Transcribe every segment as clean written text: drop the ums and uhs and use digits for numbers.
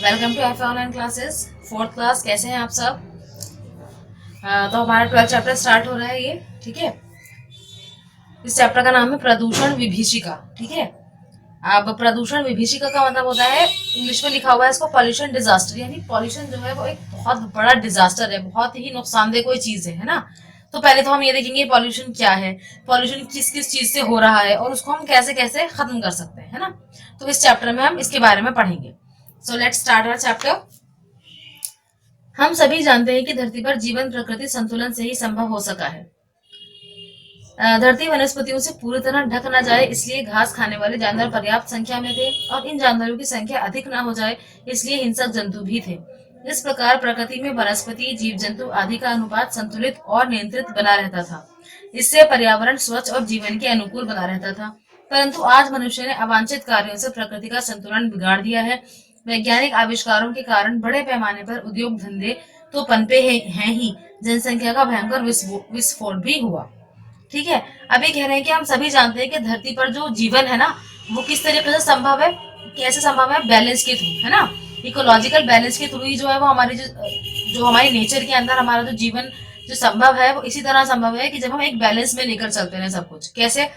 Welcome to F online classes fourth class. कैसे हैं आप सब? तो हमारा 12th चैप्टर स्टार्ट हो रहा है ये। ठीक है, इस चैप्टर का नाम है प्रदूषण विभीषिका। ठीक है, अब प्रदूषण विभीषिका का मतलब होता है, इंग्लिश में लिखा हुआ है इसको पॉल्यूशन डिजास्टर। यानी पॉल्यूशन जो है वो एक बहुत बड़ा डिजास्टर है, बहुत ही नुकसानदेह कोई चीज है ना। तो पहले तो हम ये देखेंगे पॉल्यूशन क्या है, पॉल्यूशन किस किस चीज से हो रहा है और उसको हम कैसे कैसे खत्म कर सकते हैं, है ना। तो इस चैप्टर में हम इसके बारे में पढ़ेंगे। So let's start our chapter. हम सभी जानते हैं कि धरती पर जीवन प्रकृति संतुलन से ही संभव हो सका है। धरती वनस्पतियों से पूरी तरह ढक ना जाए, इसलिए घास खाने वाले जानवर पर्याप्त संख्या में थे, और इन जानवरों की संख्या अधिक ना हो जाए, इसलिए हिंसक जंतु भी थे। इस प्रकार प्रकृति में वनस्पति, जीव जंतु आदि का अनुपात संतुलित और नियंत्रित बना रहता था। इससे पर्यावरण स्वच्छ और जीवन के अनुकूल बना रहता था। परंतु आज मनुष्य ने अवांछित कार्यों से प्रकृति का संतुलन बिगाड़ दिया है। वैज्ञानिक आविष्कारों के कारण बड़े पैमाने पर उद्योग धंधे तो पनपे हैं ही, जनसंख्या का भयंकर विस्फोट भी हुआ। ठीक है, अब ये कह रहे हैं कि हम सभी जानते हैं कि धरती पर जो जीवन है ना, वो किस तरीके से संभव है, कैसे संभव है, बैलेंस के थ्रू, है ना। इकोलॉजिकल बैलेंस के थ्रू ही जो है वो हमारी जो हमारी नेचर के अंदर हमारा जो जीवन जो संभव है वो इसी तरह संभव है कि जब हम एक बैलेंस में लेकर चलते हैं सब कुछ। कैसे?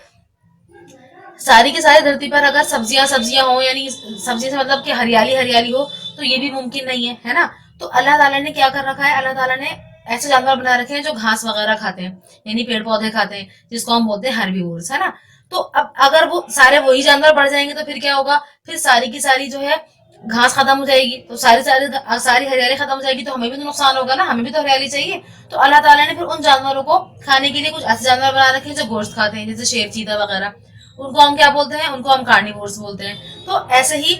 सारी की सारी धरती पर अगर सब्जियां सब्जियां हो, यानी सब्जी से मतलब कि हरियाली हरियाली हो, तो ये भी मुमकिन नहीं है ना। तो अल्लाह ताला ने क्या कर रखा है, अल्लाह ताला ने ऐसे जानवर बना रखे हैं जो घास वगैरह खाते हैं, यानी पेड़ पौधे खाते हैं, जिसको हम बोलते हैं हर्बीवोर्स, है ना। तो अब अगर वो सारे वही जानवर बढ़ जाएंगे तो फिर क्या होगा, फिर सारी की सारी जो है घास खत्म हो जाएगी, तो सारी सारी सारी हरियाली खत्म हो जाएगी, तो हमें भी तो नुकसान होगा ना, हमें भी तो हरियाली चाहिए। तो अल्लाह ताला ने फिर उन जानवरों को खाने के लिए कुछ ऐसे जानवर बना रखे हैं जो गोश्त खाते हैं, जैसे शेर, चीता वगैरह। उनको हम क्या बोलते हैं, उनको हम कार्निवोर्स बोलते हैं। तो ऐसे ही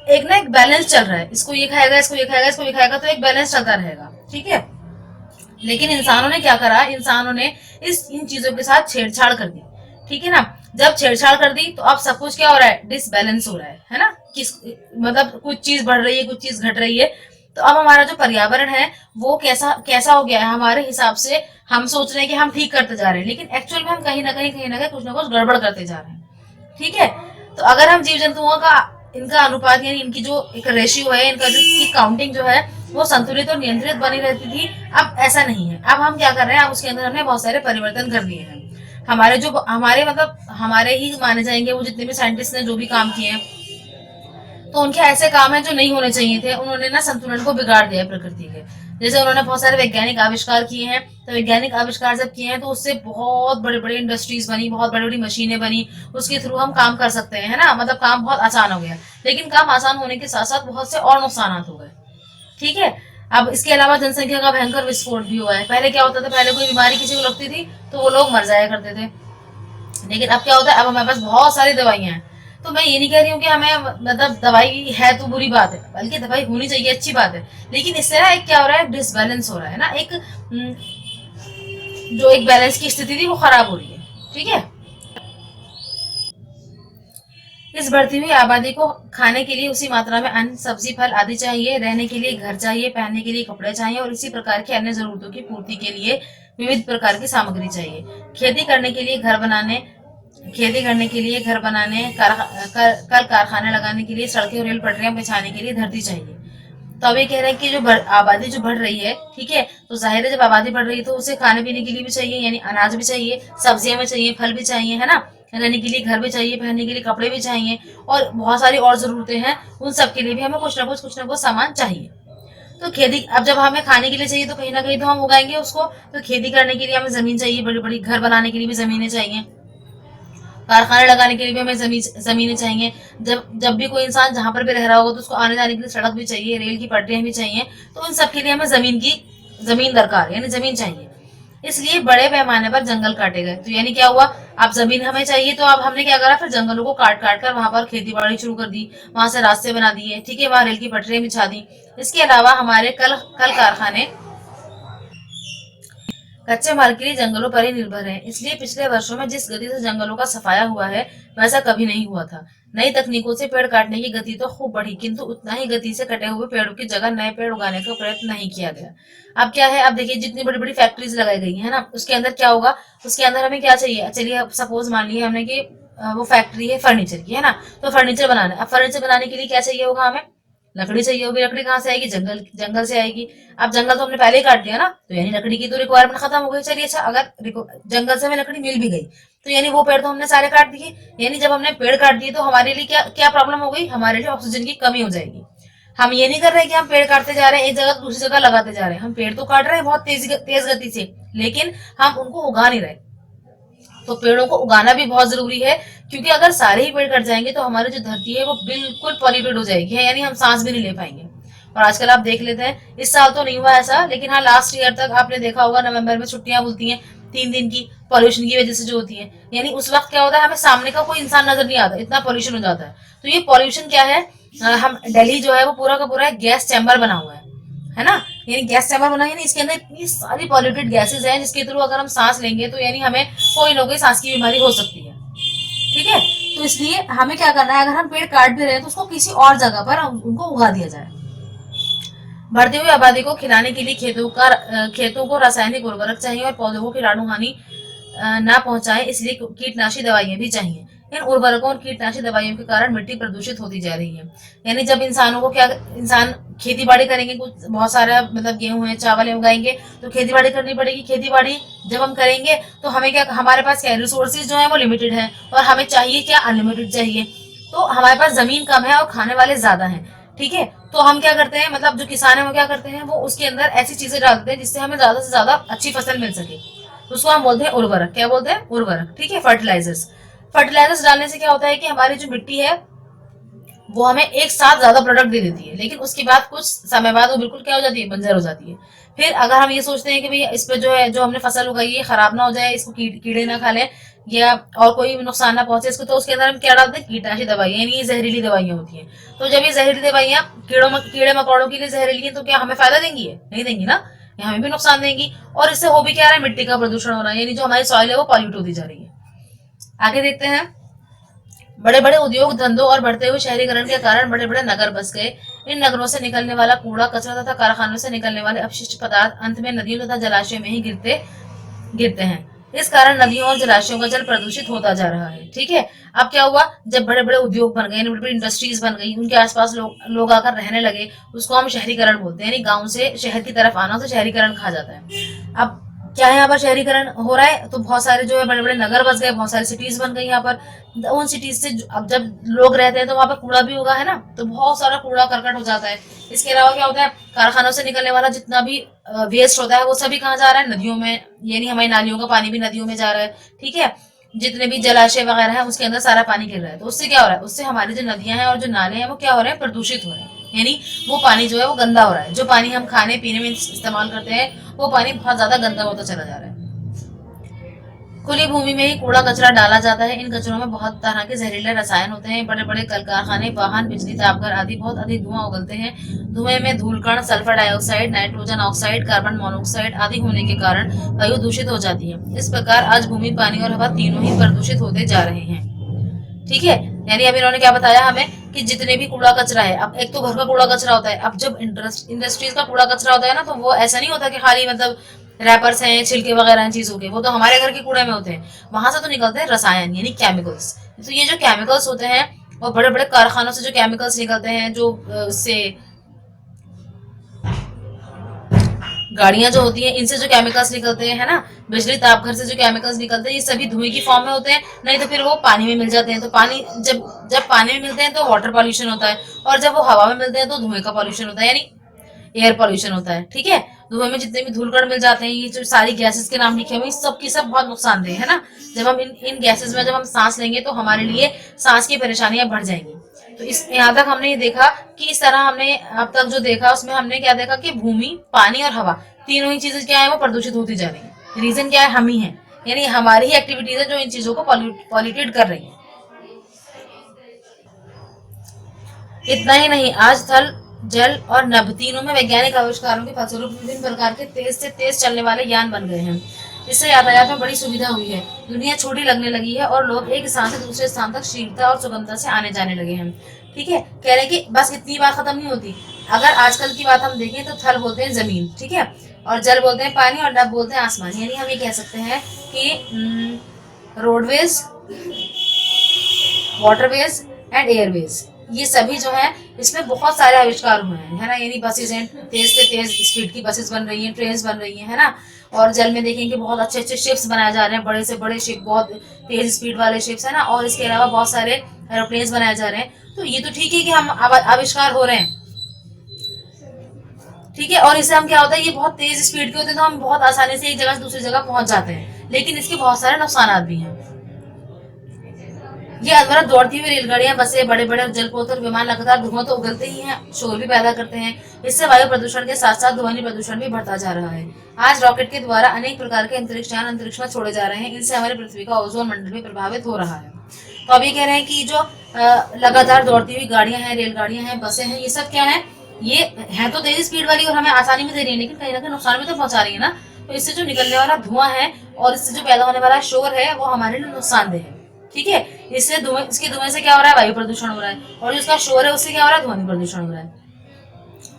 एक ना एक बैलेंस चल रहा है, इसको ये खाएगा, इसको ये खाएगा, इसको ये खाएगा, तो एक बैलेंस चलता रहेगा। ठीक है, लेकिन इंसानों ने क्या करा, इंसानों ने इन चीजों के साथ छेड़छाड़ कर दी। ठीक है ना, जब छेड़छाड़ कर दी तो अब सब कुछ क्या हो रहा है, डिसबैलेंस हो रहा है ना। किस मतलब कुछ चीज बढ़ रही है, कुछ चीज घट रही है। तो अब हमारा जो पर्यावरण है वो कैसा कैसा हो गया है, हमारे हिसाब से हम सोच रहे हैं कि हम ठीक करते जा रहे हैं, लेकिन एक्चुअल में हम कहीं ना कहीं कुछ ना कुछ गड़बड़ करते जा रहे हैं। ठीक है, तो अगर हम जीव जंतुओं का इनका अनुपात, यानी इनकी जो एक रेशियो है, इनका जो की काउंटिंग जो है वो संतुलित और नियंत्रित बनी रहती थी, अब ऐसा नहीं है। अब हम क्या कर रहे हैं, अब उसके अंदर हमने बहुत सारे परिवर्तन कर दिए हैं। हमारे जो हमारे मतलब हमारे ही माने जाएंगे वो जितने भी साइंटिस्ट ने जो भी काम किए हैं, तो उनके ऐसे काम है जो नहीं होने चाहिए थे। उन्होंने ना संतुलन को बिगाड़ दिया है प्रकृति के। जैसे उन्होंने बहुत सारे वैज्ञानिक आविष्कार किए हैं, तो वैज्ञानिक आविष्कार जब किए हैं तो उससे बहुत बड़े बड़े इंडस्ट्रीज बनी, बहुत बड़ी बड़ी मशीनें बनी, उसके थ्रू हम काम कर सकते हैं, है ना। मतलब काम बहुत आसान हो गया, लेकिन काम आसान होने के साथ साथ बहुत से और नुकसान हो गए। ठीक है, अब इसके अलावा जनसंख्या का भयंकर विस्फोट भी हुआ है। पहले क्या होता था, पहले कोई बीमारी किसी को लगती थी तो वो लोग मर जाया करते थे, लेकिन अब क्या होता है, अब हमारे पास बहुत सारी दवाइयां हैं। तो मैं ये नहीं कह रही हूँ कि हमें मतलब दवाई है तो बुरी बात है, बल्कि दवाई होनी चाहिए, अच्छी बात है। लेकिन इससे ना एक क्या हो रहा है, डिसबैलेंस हो रहा है ना, एक जो एक बैलेंस की स्थिति थी वो खराब हो रही है। ठीक है, इस बढ़ती हुई आबादी को खाने के लिए उसी मात्रा में अन्न, सब्जी, फल आदि चाहिए, रहने के लिए घर चाहिए, पहनने के लिए कपड़े चाहिए, और इसी प्रकार की अन्य जरूरतों की पूर्ति के लिए विविध प्रकार की सामग्री चाहिए। खेती करने के लिए घर बनाने खेती करने के लिए घर बनाने, कल कारखाने लगाने के लिए, सड़कें और रेल पटरियां बिछाने के लिए धरती चाहिए। तो अब ये कह रहे हैं कि जो आबादी जो बढ़ रही है, ठीक है, तो जाहिर है जब आबादी बढ़ रही है तो उसे खाने पीने के लिए भी चाहिए, यानी अनाज भी चाहिए, सब्जियां भी चाहिए, फल भी चाहिए, है ना। रहने के लिए घर भी चाहिए, पहनने के लिए कपड़े भी चाहिए, और बहुत सारी और जरूरतें हैं। उन सब के लिए भी हमें कुछ ना कुछ सामान चाहिए। तो खेती, अब जब हमें खाने के लिए चाहिए तो कहीं ना कहीं तो हम उगाएंगे उसको। तो खेती करने के लिए हमें जमीन चाहिए, बड़ी बड़ी घर बनाने के लिए भी जमीनें चाहिए, कारखाने लगाने के लिए भी हमें जमीनें चाहिए। जब जब भी कोई इंसान जहां पर भी रह रहा होगा तो उसको आने जाने के लिए सड़क भी चाहिए, रेल की पटरियां भी चाहिए। तो उन सब के लिए हमें जमीन दरकार, यानी जमीन चाहिए। इसलिए बड़े पैमाने पर जंगल काटे गए। तो यानी क्या हुआ, अब जमीन हमें चाहिए, तो अब हमने क्या करा, फिर जंगलों को काट काट कर वहां पर खेती बाड़ी शुरू कर दी, वहां से रास्ते बना दिए, ठीक है, वहां रेल की पटरियां बिछा दी। इसके अलावा हमारे कल कल कारखाने कच्चे माल के लिए जंगलों पर ही निर्भर है। इसलिए पिछले वर्षों में जिस गति से जंगलों का सफाया हुआ है वैसा कभी नहीं हुआ था। नई तकनीकों से पेड़ काटने की गति तो खूब बढ़ी, किंतु उतना ही गति से कटे हुए पेड़ों की जगह नए पेड़ उगाने का प्रयत्न नहीं किया गया। अब क्या है, अब देखिए जितनी बड़ी बड़ी फैक्ट्रीज लगाई गई है ना, उसके अंदर क्या होगा, उसके अंदर हमें क्या चाहिए, चलिए सपोज मान लिया हमने कि वो फैक्ट्री है फर्नीचर की, है ना। तो फर्नीचर बनाना, अब फर्नीचर बनाने के लिए क्या चाहिए होगा हमें, लकड़ी चाहिए होगी, लकड़ी कहाँ से आएगी? जंगल से आएगी। अब जंगल तो हमने पहले ही काट दिया ना, तो यानी लकड़ी की तो रिक्वायरमेंट खत्म हो गई। चलिए अच्छा, अगर जंगल से हमें लकड़ी मिल भी गई तो यानी वो पेड़ तो हमने सारे काट दिए। यानी जब हमने पेड़ काट दिए तो हमारे लिए क्या क्या प्रॉब्लम हो गई? हमारे लिए ऑक्सीजन की कमी हो जाएगी। हम ये नहीं कर रहे कि हम पेड़ काटते जा रहे हैं, एक जगह दूसरी जगह लगाते जा रहे हैं। हम पेड़ तो काट रहे हैं बहुत तेज गति से, लेकिन हम उनको उगा नहीं रहे। तो पेड़ों को उगाना भी बहुत जरूरी है, क्योंकि अगर सारे ही पेड़ कट जाएंगे तो हमारी जो धरती है वो बिल्कुल पॉल्यूटेड हो जाएगी, है यानी हम सांस भी नहीं ले पाएंगे। और आजकल आप देख लेते हैं, इस साल तो नहीं हुआ ऐसा, लेकिन हाँ लास्ट ईयर तक आपने देखा होगा नवंबर में छुट्टियां बोलती हैं 3 दिन की, पॉल्यूशन की वजह से जो होती है। यानी उस वक्त क्या होता है, हमें सामने का कोई इंसान नजर नहीं आता, इतना पॉल्यूशन हो जाता है। तो ये पॉल्यूशन क्या है? हम दिल्ली जो है वो पूरा का पूरा गैस चैम्बर बना हुआ है ना। यानी गैस चैम्बर बना है, इसके अंदर इतनी सारी पॉल्यूटेड गैसेज हैं जिसके थ्रू अगर हम सांस लेंगे तो यानी हमें कोई ना कोई सांस की बीमारी हो सकती है। ठीक है, तो इसलिए हमें क्या करना है, अगर हम पेड़ काट भी रहे हैं तो उसको किसी और जगह पर उनको उगा दिया जाए। बढ़ती हुई आबादी को खिलाने के लिए खेतों को रासायनिक उर्वरक चाहिए और पौधों को कीटाणु हानि ना पहुंचाए, इसलिए कीटनाशी दवाइयां भी चाहिए। इन उर्वरकों और कीटनाशी दवाइयों के कारण मिट्टी प्रदूषित होती जा रही है। यानी जब इंसानों को क्या, इंसान खेती बाड़ी करेंगे, कुछ बहुत सारा मतलब गेहूं है, चावल है उगाएंगे, तो खेती बाड़ी करनी पड़ेगी। खेती बाड़ी जब हम करेंगे तो हमें क्या, हमारे पास क्या रिसोर्सेज जो है वो लिमिटेड है, और हमें चाहिए क्या, अनलिमिटेड चाहिए। तो हमारे पास जमीन कम है और खाने वाले ज्यादा हैं। ठीक है, तो हम क्या करते हैं, मतलब जो किसान है वो क्या करते हैं, वो उसके अंदर ऐसी चीजें डालते हैं जिससे हमें ज्यादा से ज्यादा अच्छी फसल मिल सके। तो उसको हम बोलते हैं उर्वरक। क्या बोलते हैं? उर्वरक। ठीक है, फर्टिलाइजर्स। फर्टिलाइजर्स डालने से क्या होता है कि हमारी जो मिट्टी है वो हमें एक साथ ज्यादा प्रोडक्ट दे देती है, लेकिन उसके बाद कुछ समय बाद वो बिल्कुल क्या हो जाती है, बंजर हो जाती है। फिर अगर हम ये सोचते हैं कि भाई इस पे जो है, जो हमने फसल उगाई है खराब ना हो जाए, इसको कीड़े ना खा लें या और कोई नुकसान ना पहुंचे इसको, तो उसके अंदर हम क्या डालते हैं, कीटनाशी दवाइयां, यानी ये जहरीली दवाइयां होती हैं। तो जब ये जहरीली दवाइयां कीड़े मकोड़ों के लिए जहरीली है, तो क्या हमें फायदा देंगी? नहीं देंगी ना, ये हमें भी नुकसान देंगी। और इससे हो भी क्या रहा है, मिट्टी का प्रदूषण हो रहा है, यानी जो हमारी सॉइल है वो पॉल्यूट होती जा रही है। आगे देखते हैं। बड़े बड़े उद्योग धंधों और बढ़ते हुए शहरीकरण के कारण बड़े बड़े नगर बस गए। इन नगरों से निकलने वाला कूड़ा कचरा तथा कारखानों से निकलने वाले अपशिष्ट पदार्थ अंत में नदियों तथा जलाशयों में ही गिरते हैं। इस कारण नदियों और जलाशयों का जल प्रदूषित होता जा रहा है। ठीक है, अब क्या हुआ, जब बड़े बड़े उद्योग बन गए, बड़ी बड़ी इंडस्ट्रीज बन गई, उनके आसपास लोग आकर रहने लगे, उसको हम शहरीकरण बोलते हैं। यानी गांव से शहर की तरफ आना, तो शहरीकरण कहा जाता है। अब क्या है, यहाँ पर शहरीकरण हो रहा है, तो बहुत सारे जो है बड़े बड़े नगर बस गए, बहुत सारी सिटीज बन गई यहाँ पर। उन सिटीज से अब जब लोग रहते हैं तो वहां पर कूड़ा भी होगा, है ना, तो बहुत सारा कूड़ा करकट हो जाता है। इसके अलावा क्या होता है, कारखानों से निकलने वाला जितना भी वेस्ट होता है वो सभी कहाँ जा रहा है, नदियों में। यानी हमारी नालियों का पानी भी नदियों में जा रहा है। ठीक है, जितने भी जलाशय वगैरह है उसके अंदर सारा पानी गिर रहा है, तो उससे क्या हो रहा है, उससे हमारी जो नदियां हैं और जो नाले हैं वो क्या हो रहे हैं, प्रदूषित हो रहे हैं। यानी वो पानी जो है वो गंदा हो रहा है। जो पानी हम खाने पीने में इस्तेमाल करते हैं वो पानी बहुत ज्यादा गंदा होता चला जा रहा है। खुली भूमि में ही कूड़ा कचरा डाला जाता है। इन कचरों में बहुत तरह के जहरीले रसायन होते हैं। बड़े बड़े कल कारखाने, वाहन, बिजली तापघर आदि बहुत अधिक धुआं उगलते हैं। धुएं में धूलकण, sulphur dioxide, nitrogen oxide, carbon monoxide आदि होने के कारण वायु दूषित हो जाती है। इस प्रकार आज भूमि, पानी और हवा तीनों ही प्रदूषित होते जा रहे हैं। ठीक है, यानी अब इन्होंने क्या बताया हमें कि जितने भी कूड़ा कचरा है, अब एक तो घर का कूड़ा कचरा होता है, अब जब इंडस्ट्रीज का कूड़ा कचरा होता है ना, तो वो ऐसा नहीं होता कि खाली मतलब रैपर्स हैं, छिलके वगैरह चीजों के, वो तो हमारे घर के कूड़े में होते हैं। वहां से तो निकलते हैं रसायन, यानी केमिकल्स। तो ये जो केमिकल्स होते हैं, और बड़े बड़े कारखानों से जो केमिकल्स निकलते हैं, जो उससे गाड़ियां जो होती हैं इनसे जो केमिकल्स निकलते हैं, है ना, बिजली तापघर से जो केमिकल्स निकलते हैं, ये सभी धुएं की फॉर्म में होते हैं, नहीं तो फिर वो पानी में मिल जाते हैं। तो पानी जब जब पानी में मिलते हैं तो वाटर पॉल्यूशन होता है, और जब वो हवा में मिलते हैं तो धुएं का पॉल्यूशन होता है, यानी एयर पॉल्यूशन होता है। ठीक है, धुएं में जितने भी धूलकण मिल जाते हैं, ये जो सारी गैसेस के नाम लिखे हुए सब की सब बहुत नुकसानदेह है ना। जब हम इन गैसेस में जब हम सांस लेंगे तो हमारे लिए सांस की परेशानियां बढ़ जाएंगी। तो इस यहाँ तक हमने ये देखा कि इस तरह हमने अब तक जो देखा उसमें हमने क्या देखा कि भूमि, पानी और हवा तीनों ही चीजें क्या है वो प्रदूषित होती जा रही है। रीजन क्या है, हम ही है, यानी हमारी ही एक्टिविटीज है जो इन चीजों को पॉल्यूटेड कर रही है। इतना ही नहीं, आज थल, जल और नभ तीनों में वैज्ञानिक आविष्कारों के फलस्वरूप विभिन्न प्रकार के तेज से तेज चलने वाले यान बन गए हैं। इससे यातायात में बड़ी सुविधा हुई है। दुनिया छोटी लगने लगी है और लोग एक स्थान से दूसरे स्थान तक शीघ्रता और सुगमता से आने जाने लगे हैं। ठीक है, कह रहे हैं कि बस इतनी बात खत्म नहीं होती। अगर आजकल की बात हम देखें तो थल बोलते हैं जमीन, ठीक है, और जल बोलते हैं पानी, और नभ बोलते हैं आसमान। यानी हम ये कह सकते हैं कि रोडवेज, वाटरवेज एंड एयरवेज, ये सभी जो है इसमें बहुत सारे आविष्कार हुए हैं, है ना। यानी बसेज हैं, तेज से तेज स्पीड की बसेज बन रही हैं, ट्रेन बन रही हैं, है ना। और जल में देखेंगे बहुत अच्छे अच्छे शिप्स बनाए जा रहे हैं, बड़े से बड़े शिप, बहुत तेज स्पीड वाले शिप्स, है ना। और इसके अलावा बहुत सारे एरोप्लेन बनाए जा रहे हैं। तो ये तो ठीक है कि हम आविष्कार हो रहे हैं, ठीक है। और इससे हम क्या होता है, ये बहुत तेज स्पीड के होते हैं तो हम बहुत आसानी से एक जगह से दूसरी जगह पहुंच जाते हैं, लेकिन इसके बहुत सारे नुकसान भी हैं। ये अनवरत दौड़ती हुई रेलगाड़ियां, बसें, बड़े बड़े जलपोत और विमान लगातार धुआं तो उगलते ही हैं, शोर भी पैदा करते हैं। इससे वायु प्रदूषण के साथ साथ ध्वनि प्रदूषण भी बढ़ता जा रहा है। आज रॉकेट के द्वारा अनेक प्रकार के अंतरिक्ष यान अंतरिक्ष में छोड़े जा रहे हैं। इनसे हमारी पृथ्वी का ओजोन मंडल भी प्रभावित हो रहा है। तो अब ये कह रहे हैं कि जो लगातार दौड़ती हुई गाड़ियां हैं, रेलगाड़ियां हैं, बसें हैं, ये सब क्या है, ये है तो तेज स्पीड वाली और हमें आसानी में दे रही है, लेकिन कहीं ना कहीं नुकसान भी तो पहुंचा रही है ना। तो इससे जो निकलने वाला धुआं है और इससे जो पैदा होने वाला शोर है वो हमारे लिए नुकसानदेह है, ठीक है। इससे धुएं, इसके धुएं से क्या हो रहा है, वायु प्रदूषण हो रहा है, और जिसका शोर है उससे क्या हो रहा है, ध्वनि प्रदूषण हो रहा है,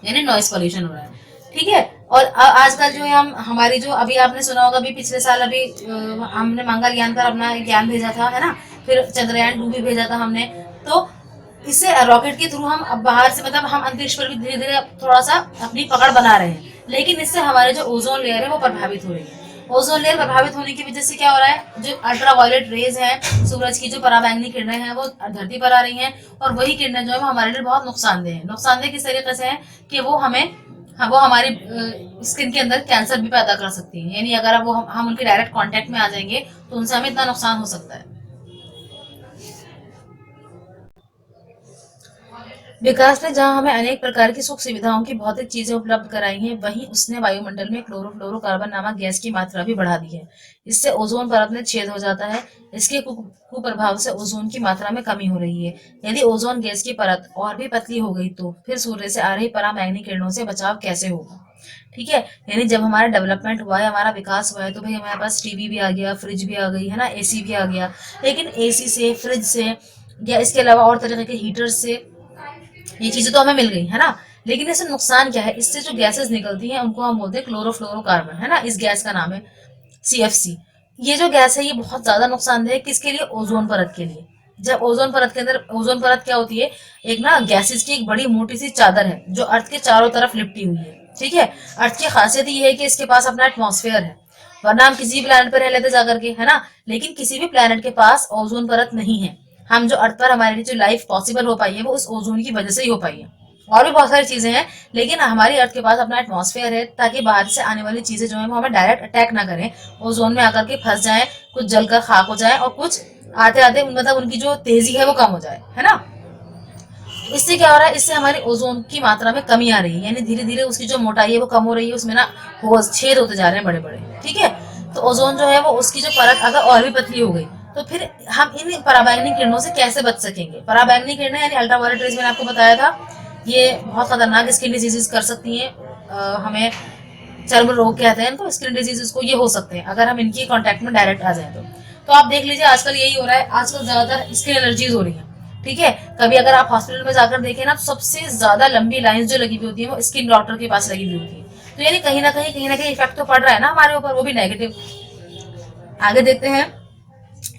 यानी नॉइस पॉल्यूशन हो रहा है, ठीक है। और आजकल जो है हम हमारी जो अभी आपने सुना होगा, अभी पिछले साल अभी हमने मंगलयान पर अपना ज्ञान भेजा था, है ना। फिर चंद्रयान 2 भी भेजा था हमने। तो इससे रॉकेट के थ्रू हम अब बाहर से, मतलब हम अंतरिक्ष पर भी धीरे धीरे थोड़ा सा अपनी पकड़ बना रहे हैं, लेकिन इससे हमारे जो ओजोन लेयर है वो प्रभावित हो रही है। ओजोन लेयर प्रभावित होने की वजह से क्या हो रहा है, जो अल्ट्रावायलेट रेज है, सूरज की जो पराबैंगनी किरणें हैं वो धरती पर आ रही हैं, और वही किरणें जो है वो हमारे लिए बहुत नुकसानदेह है। नुकसानदेह किस तरीके से है कि वो हमारी स्किन के अंदर कैंसर भी पैदा कर सकती है। यानी अगर वो हम उनके डायरेक्ट कांटेक्ट में आ जाएंगे तो उनसे हमें इतना नुकसान हो सकता है। विकास ने जहां हमें अनेक प्रकार की सुख सुविधाओं की भौतिक चीजें उपलब्ध कराई हैं, वहीं उसने वायुमंडल में क्लोरोफ्लोरोकार्बन नामक गैस की मात्रा भी बढ़ा दी है। इससे ओजोन परत में छेद हो जाता है। इसके कुप्रभाव से ओजोन की मात्रा में कमी हो रही है। यदि ओजोन गैस की परत और भी पतली हो गई तो फिर सूर्य से आ रही पराबैंगनी किरणों से बचाव कैसे होगा, ठीक है। यानी जब हमारा डेवलपमेंट हुआ है, हमारा विकास हुआ है, तो भाई हमारे पास टीवी भी आ गया, फ्रिज भी आ गई, है ना, एसी भी आ गया। लेकिन एसी से, फ्रिज से, या इसके अलावा और तरह के हीटर से ये चीजें तो हमें मिल गई, है ना। लेकिन इससे नुकसान क्या है, इससे जो गैसेस निकलती हैं उनको हम बोलते हैं क्लोरोफ्लोरोकार्बन, है ना। इस गैस का नाम है CFC। ये जो गैस है ये बहुत ज्यादा नुकसानदेह है, किसके लिए, ओजोन परत के लिए। जब ओजोन परत के अंदर, ओजोन परत क्या होती है, एक ना गैसेस की एक बड़ी मोटी सी चादर है जो अर्थ के चारों तरफ लिपटी हुई है, ठीक है। अर्थ की खासियत ये है कि इसके पास अपना एटमॉस्फेयर है, वरना हम किसी भी प्लेनेट पर रह लेते जाकर के, है ना। लेकिन किसी भी प्लेनेट के पास ओजोन परत नहीं है। हम जो अर्थ पर हमारे लिए जो लाइफ पॉसिबल हो पाई है वो उस ओजोन की वजह से ही हो पाई है। और भी बहुत सारी चीजें हैं, लेकिन हमारी अर्थ के पास अपना एटमॉस्फेयर है ताकि बाहर से आने वाली चीजें जो है वो हमें डायरेक्ट अटैक ना करें, ओजोन में आकर के फंस जाए, कुछ जलकर खाक हो जाए, और कुछ आते आते मतलब उनकी जो तेजी है वो कम हो जाए, है ना। इससे क्या हो रहा है, इससे हमारी ओजोन की मात्रा में कमी आ रही है, यानी धीरे धीरे उसकी जो मोटाई है वो कम हो रही है, उसमें ना होज, छेद होते जा रहे हैं बड़े बड़े, ठीक है। तो ओजोन जो है वो उसकी जो परत अगर और भी पतली हो गई तो फिर हम इन पराबैंगनी किरणों से कैसे बच सकेंगे। पराबैंगनी किरणें यानी अल्ट्रावायलेट रेज, मैंने आपको बताया था, ये बहुत खतरनाक स्किन डिजीजेस कर सकती हैं। हमें चर्म रोग कहते हैं इनको, स्किन डिजीजेस को, ये हो सकते हैं अगर हम इनकी कांटेक्ट में डायरेक्ट आ जाए तो आप देख लीजिए आजकल यही हो रहा है, आजकल ज्यादातर स्किन एलर्जीज हो रही है, ठीक है। कभी अगर आप हॉस्पिटल में जाकर देखें ना, तो सबसे ज्यादा लंबी लाइन जो लगी हुई होती है वो स्किन डॉक्टर के पास लगी हुई होती है। तो यानी कहीं ना कहीं इफेक्ट तो पड़ रहा है ना हमारे ऊपर, वो भी नेगेटिव। आगे देखते हैं,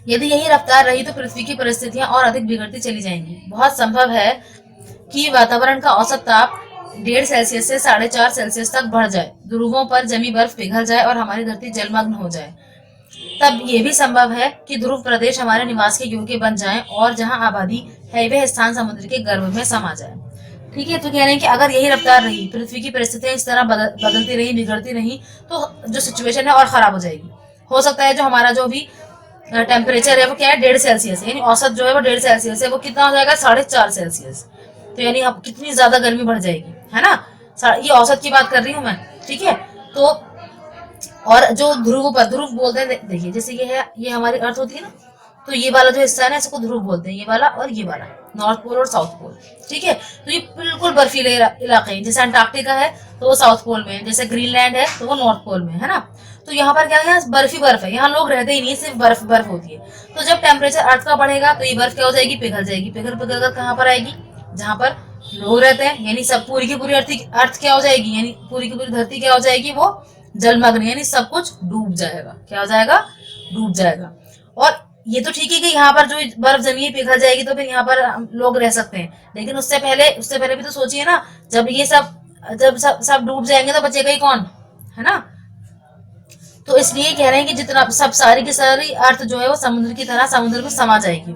यदि यही रफ्तार रही तो पृथ्वी की परिस्थितियां और अधिक बिगड़ती चली जाएंगी। बहुत संभव है कि वातावरण का औसत ताप 1.5 सेल्सियस से 4.5 सेल्सियस तक बढ़ जाए, ध्रुवों पर जमी बर्फ पिघल जाए और हमारी धरती जलमग्न हो जाए। तब ये भी संभव है कि ध्रुव प्रदेश हमारे निवास के योग्य बन जाएं और जहां आबादी है वह स्थान समुद्र के गर्भ में समा जाए, ठीक है। तो कह रहे हैं कि अगर यही रफ्तार रही, पृथ्वी की परिस्थितियां इस तरह बदलती रही, बिगड़ती रही, तो जो सिचुएशन है और खराब हो जाएगी। हो सकता है जो हमारा जो भी टेम्परेचर है वो क्या है, 1.5 सेल्सियस, यानी औसत जो है वो 1.5 सेल्सियस है, वो कितना हो जाएगा, 4.5 सेल्सियस। तो यानी अब कितनी ज्यादा गर्मी बढ़ जाएगी, है ना। ये औसत की बात कर रही हूँ मैं, ठीक है। तो और जो ध्रुव बोलते हैं, देखिए जैसे ये है, ये हमारी अर्थ होती है ना, तो ये वाला जो हिस्सा है ना इसको ध्रुव बोलते हैं, ये वाला और ये वाला, नॉर्थ पोल और साउथ पोल, ठीक है। तो ये बिल्कुल बर्फीले इलाके हैं, जैसे अंटार्कटिका है तो वो साउथ पोल में है, जैसे ग्रीनलैंड है तो वो नॉर्थ पोल में है ना। तो यहाँ पर क्या है, बर्फ ही बर्फ है, यहाँ लोग रहते ही नहीं, सिर्फ बर्फ बर्फ होती है। तो जब टेम्परेचर अर्थ का बढ़ेगा तो ये बर्फ क्या हो जाएगी, पिघल जाएगी, पिघल पिघल कर कहाँ पर आएगी, जहां पर लोग रहते हैं, यानी सब पूरी की पूरी अर्थ क्या हो जाएगी, यानी पूरी की पूरी धरती क्या हो जाएगी, वो जलमग्न, यानी सब कुछ डूब जाएगा, क्या हो जाएगा, डूब जाएगा। और ये तो ठीक है कि यहाँ पर जो बर्फ जमी है पिघल जाएगी तो फिर यहाँ पर हम लोग रह सकते हैं, लेकिन उससे पहले भी तो सोचिए ना, जब ये सब डूब जाएंगे तो बचेगा ही कौन, है ना। तो इसलिए कह रहे हैं कि जितना सब सारी की सारी अर्थ जो है वो समुद्र की तरह समुद्र में समा जाएगी।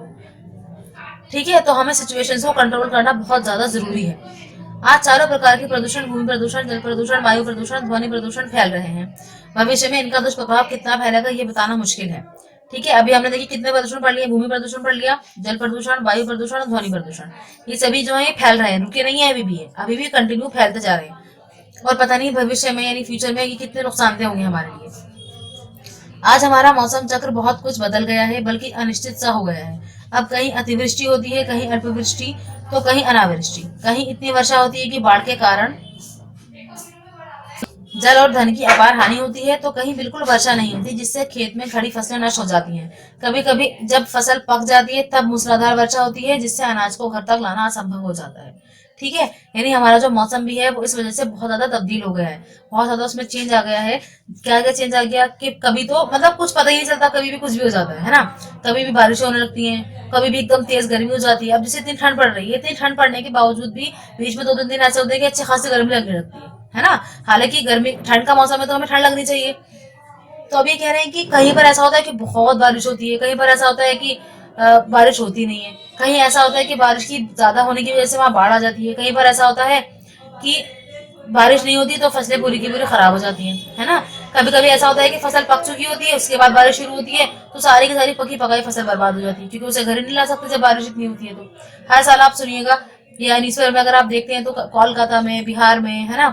ठीक है, तो हमें सिचुएशंस को कंट्रोल करना बहुत ज्यादा जरूरी है। आज चारों प्रकार के प्रदूषण, भूमि प्रदूषण, जल प्रदूषण, वायु प्रदूषण, ध्वनि प्रदूषण फैल रहे हैं। भविष्य में इनका दुष्प्रभाव कितना फैलेगा ये बताना मुश्किल है। ठीक है, अभी हमने देखिए कितने प्रदूषण पढ़ लिए, भूमि प्रदूषण पढ़ लिया, जल प्रदूषण, वायु प्रदूषण, ध्वनि प्रदूषण, ये सभी जो है फैल रहे हैं, रुके नहीं है, अभी भी कंटिन्यू फैलते जा रहे हैं। और पता नहीं भविष्य में यानी फ्यूचर में ये कितने नुकसानदेह होंगे हमारे लिए। आज हमारा मौसम चक्र बहुत कुछ बदल गया है, बल्कि अनिश्चित सा हो गया है। अब कहीं अतिवृष्टि होती है, कहीं अल्पवृष्टि, तो कहीं अनावृष्टि, कहीं इतनी वर्षा होती है कि बाढ़ के कारण जल और धन की अपार हानि होती है, तो कहीं बिल्कुल वर्षा नहीं होती जिससे खेत में खड़ी फसलें नष्ट हो जाती हैं। कभी कभी जब फसल पक जाती है तब मूसलाधार वर्षा होती है जिससे अनाज को घर तक लाना असंभव हो जाता है। ठीक है, यानी हमारा जो मौसम भी है वो इस वजह से बहुत ज्यादा तब्दील हो गया है, बहुत ज्यादा उसमें चेंज आ गया है। क्या क्या चेंज आ गया कि कभी तो मतलब कुछ पता ही नहीं चलता, कभी भी कुछ भी हो जाता है ना। कभी भी बारिश होने लगती है, कभी भी एकदम तेज गर्मी हो जाती है। अब जैसे इतनी ठंड पड़ रही है, इतनी ठंड पड़ने के बावजूद भी बीच में 2-3 दिन ऐसे होते हैं कि अच्छी खासी गर्मी लगने लगती है ना। हालांकि गर्मी ठंड का मौसम है तो हमें ठंड लगनी चाहिए। तो अब ये कह रहे हैं कि कहीं पर ऐसा होता है कि बहुत बारिश होती है, कहीं पर ऐसा होता है कि बारिश होती नहीं है, कहीं ऐसा होता है कि बारिश की ज्यादा होने की वजह से वहां बाढ़ आ जाती है, कहीं पर ऐसा होता है कि बारिश नहीं होती तो फसलें पूरी की पूरी खराब हो जाती हैं, है ना। कभी कभी ऐसा होता है कि फसल पक चुकी होती है, उसके बाद बारिश शुरू होती है तो सारी की सारी पकी पकाई फसल बर्बाद हो जाती है, क्योंकि उसे घर ही नहीं ला सकते जब बारिश इतनी होती है। तो हर साल आप सुनिएगा, या न्यूज में अगर आप देखते हैं तो कोलकाता में, बिहार में, है ना,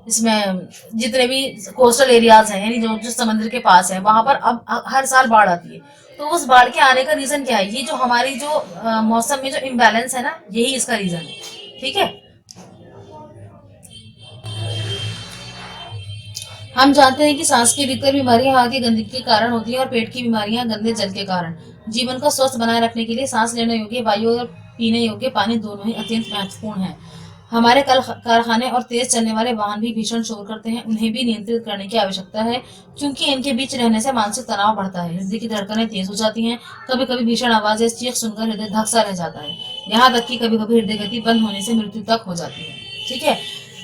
इसमें जितने भी कोस्टल एरियाज हैं, यानी जो जो समुद्र के पास है, वहां पर अब हर साल बाढ़ आती है। तो उस बाढ़ के आने का रीजन क्या है? ये जो हमारी जो मौसम में जो इम्बैलेंस है ना, यही इसका रीजन है। ठीक है, हम जानते हैं कि सांस की अधिकतर बीमारियां हवा की गंदगी के कारण होती हैं और पेट की बीमारियां गंदे जल के कारण। जीवन को स्वस्थ बनाए रखने के लिए सांस लेने योग्य वायु और पीने योग्य पानी दोनों ही अत्यंत महत्वपूर्ण है। हमारे कल कारखाने और तेज चलने वाले वाहन भी भीषण शोर करते हैं, उन्हें भी नियंत्रित करने की आवश्यकता है, क्योंकि इनके बीच रहने से मानसिक तनाव बढ़ता है, हृदय की धड़कनें तेज हो जाती हैं, कभी कभी भीषण आवाजें, चीख सुनकर हृदय धक सा रह जाता है, यहाँ तक कि कभी कभी हृदय गति बंद होने से मृत्यु तक हो जाती है। ठीक है,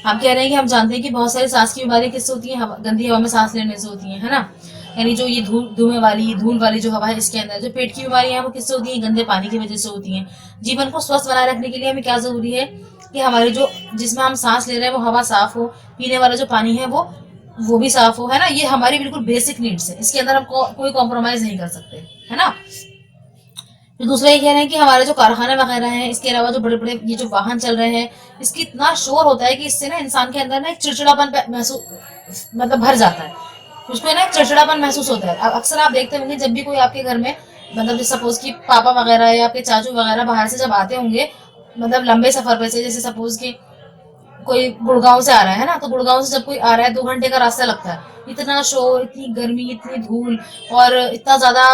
हम कह रहे हैं कि हम जानते हैं कि बहुत सारी सांस की बीमारियां किससे होती हैं? गंदी हवा में सांस लेने से होती है ना। यानी जो ये धूल वाली जो हवा है, इसके अंदर जो पेट की बीमारियां हैं वो किससे होती हैं? गंदे पानी की वजह से होती हैं। जीवन को स्वस्थ बनाए रखने के लिए हमें क्या जरूरी है कि हमारी जो जिसमें हम सांस ले रहे हैं वो हवा साफ हो, पीने वाला जो पानी है वो भी साफ हो, है ना। ये हमारी बिल्कुल बेसिक नीड्स है, इसके अंदर हम कोई कॉम्प्रोमाइज नहीं कर सकते, है ना। तो दूसरा ये कह रहे हैं कि हमारे जो कारखाने वगैरह हैं, इसके अलावा जो बड़े बड़े ये जो वाहन चल रहे हैं, इसकी इतना शोर होता है कि इससे ना इंसान के अंदर ना एक चिड़चिड़ापन महसूस मतलब भर जाता है, उसको ना एक चिड़चिड़ापन महसूस होता है। अब अक्सर आप देखते होंगे जब भी कोई आपके घर में मतलब सपोज कि पापा वगैरह या आपके चाचू वगैरह बाहर से जब आते होंगे, मतलब लंबे सफर पे से, जैसे सपोज कि कोई गुड़गांव से आ रहा है ना, तो गुड़गांव से जब कोई आ रहा है 2 घंटे का रास्ता लगता है, इतना शोर, इतनी गर्मी, इतनी धूल और इतना ज्यादा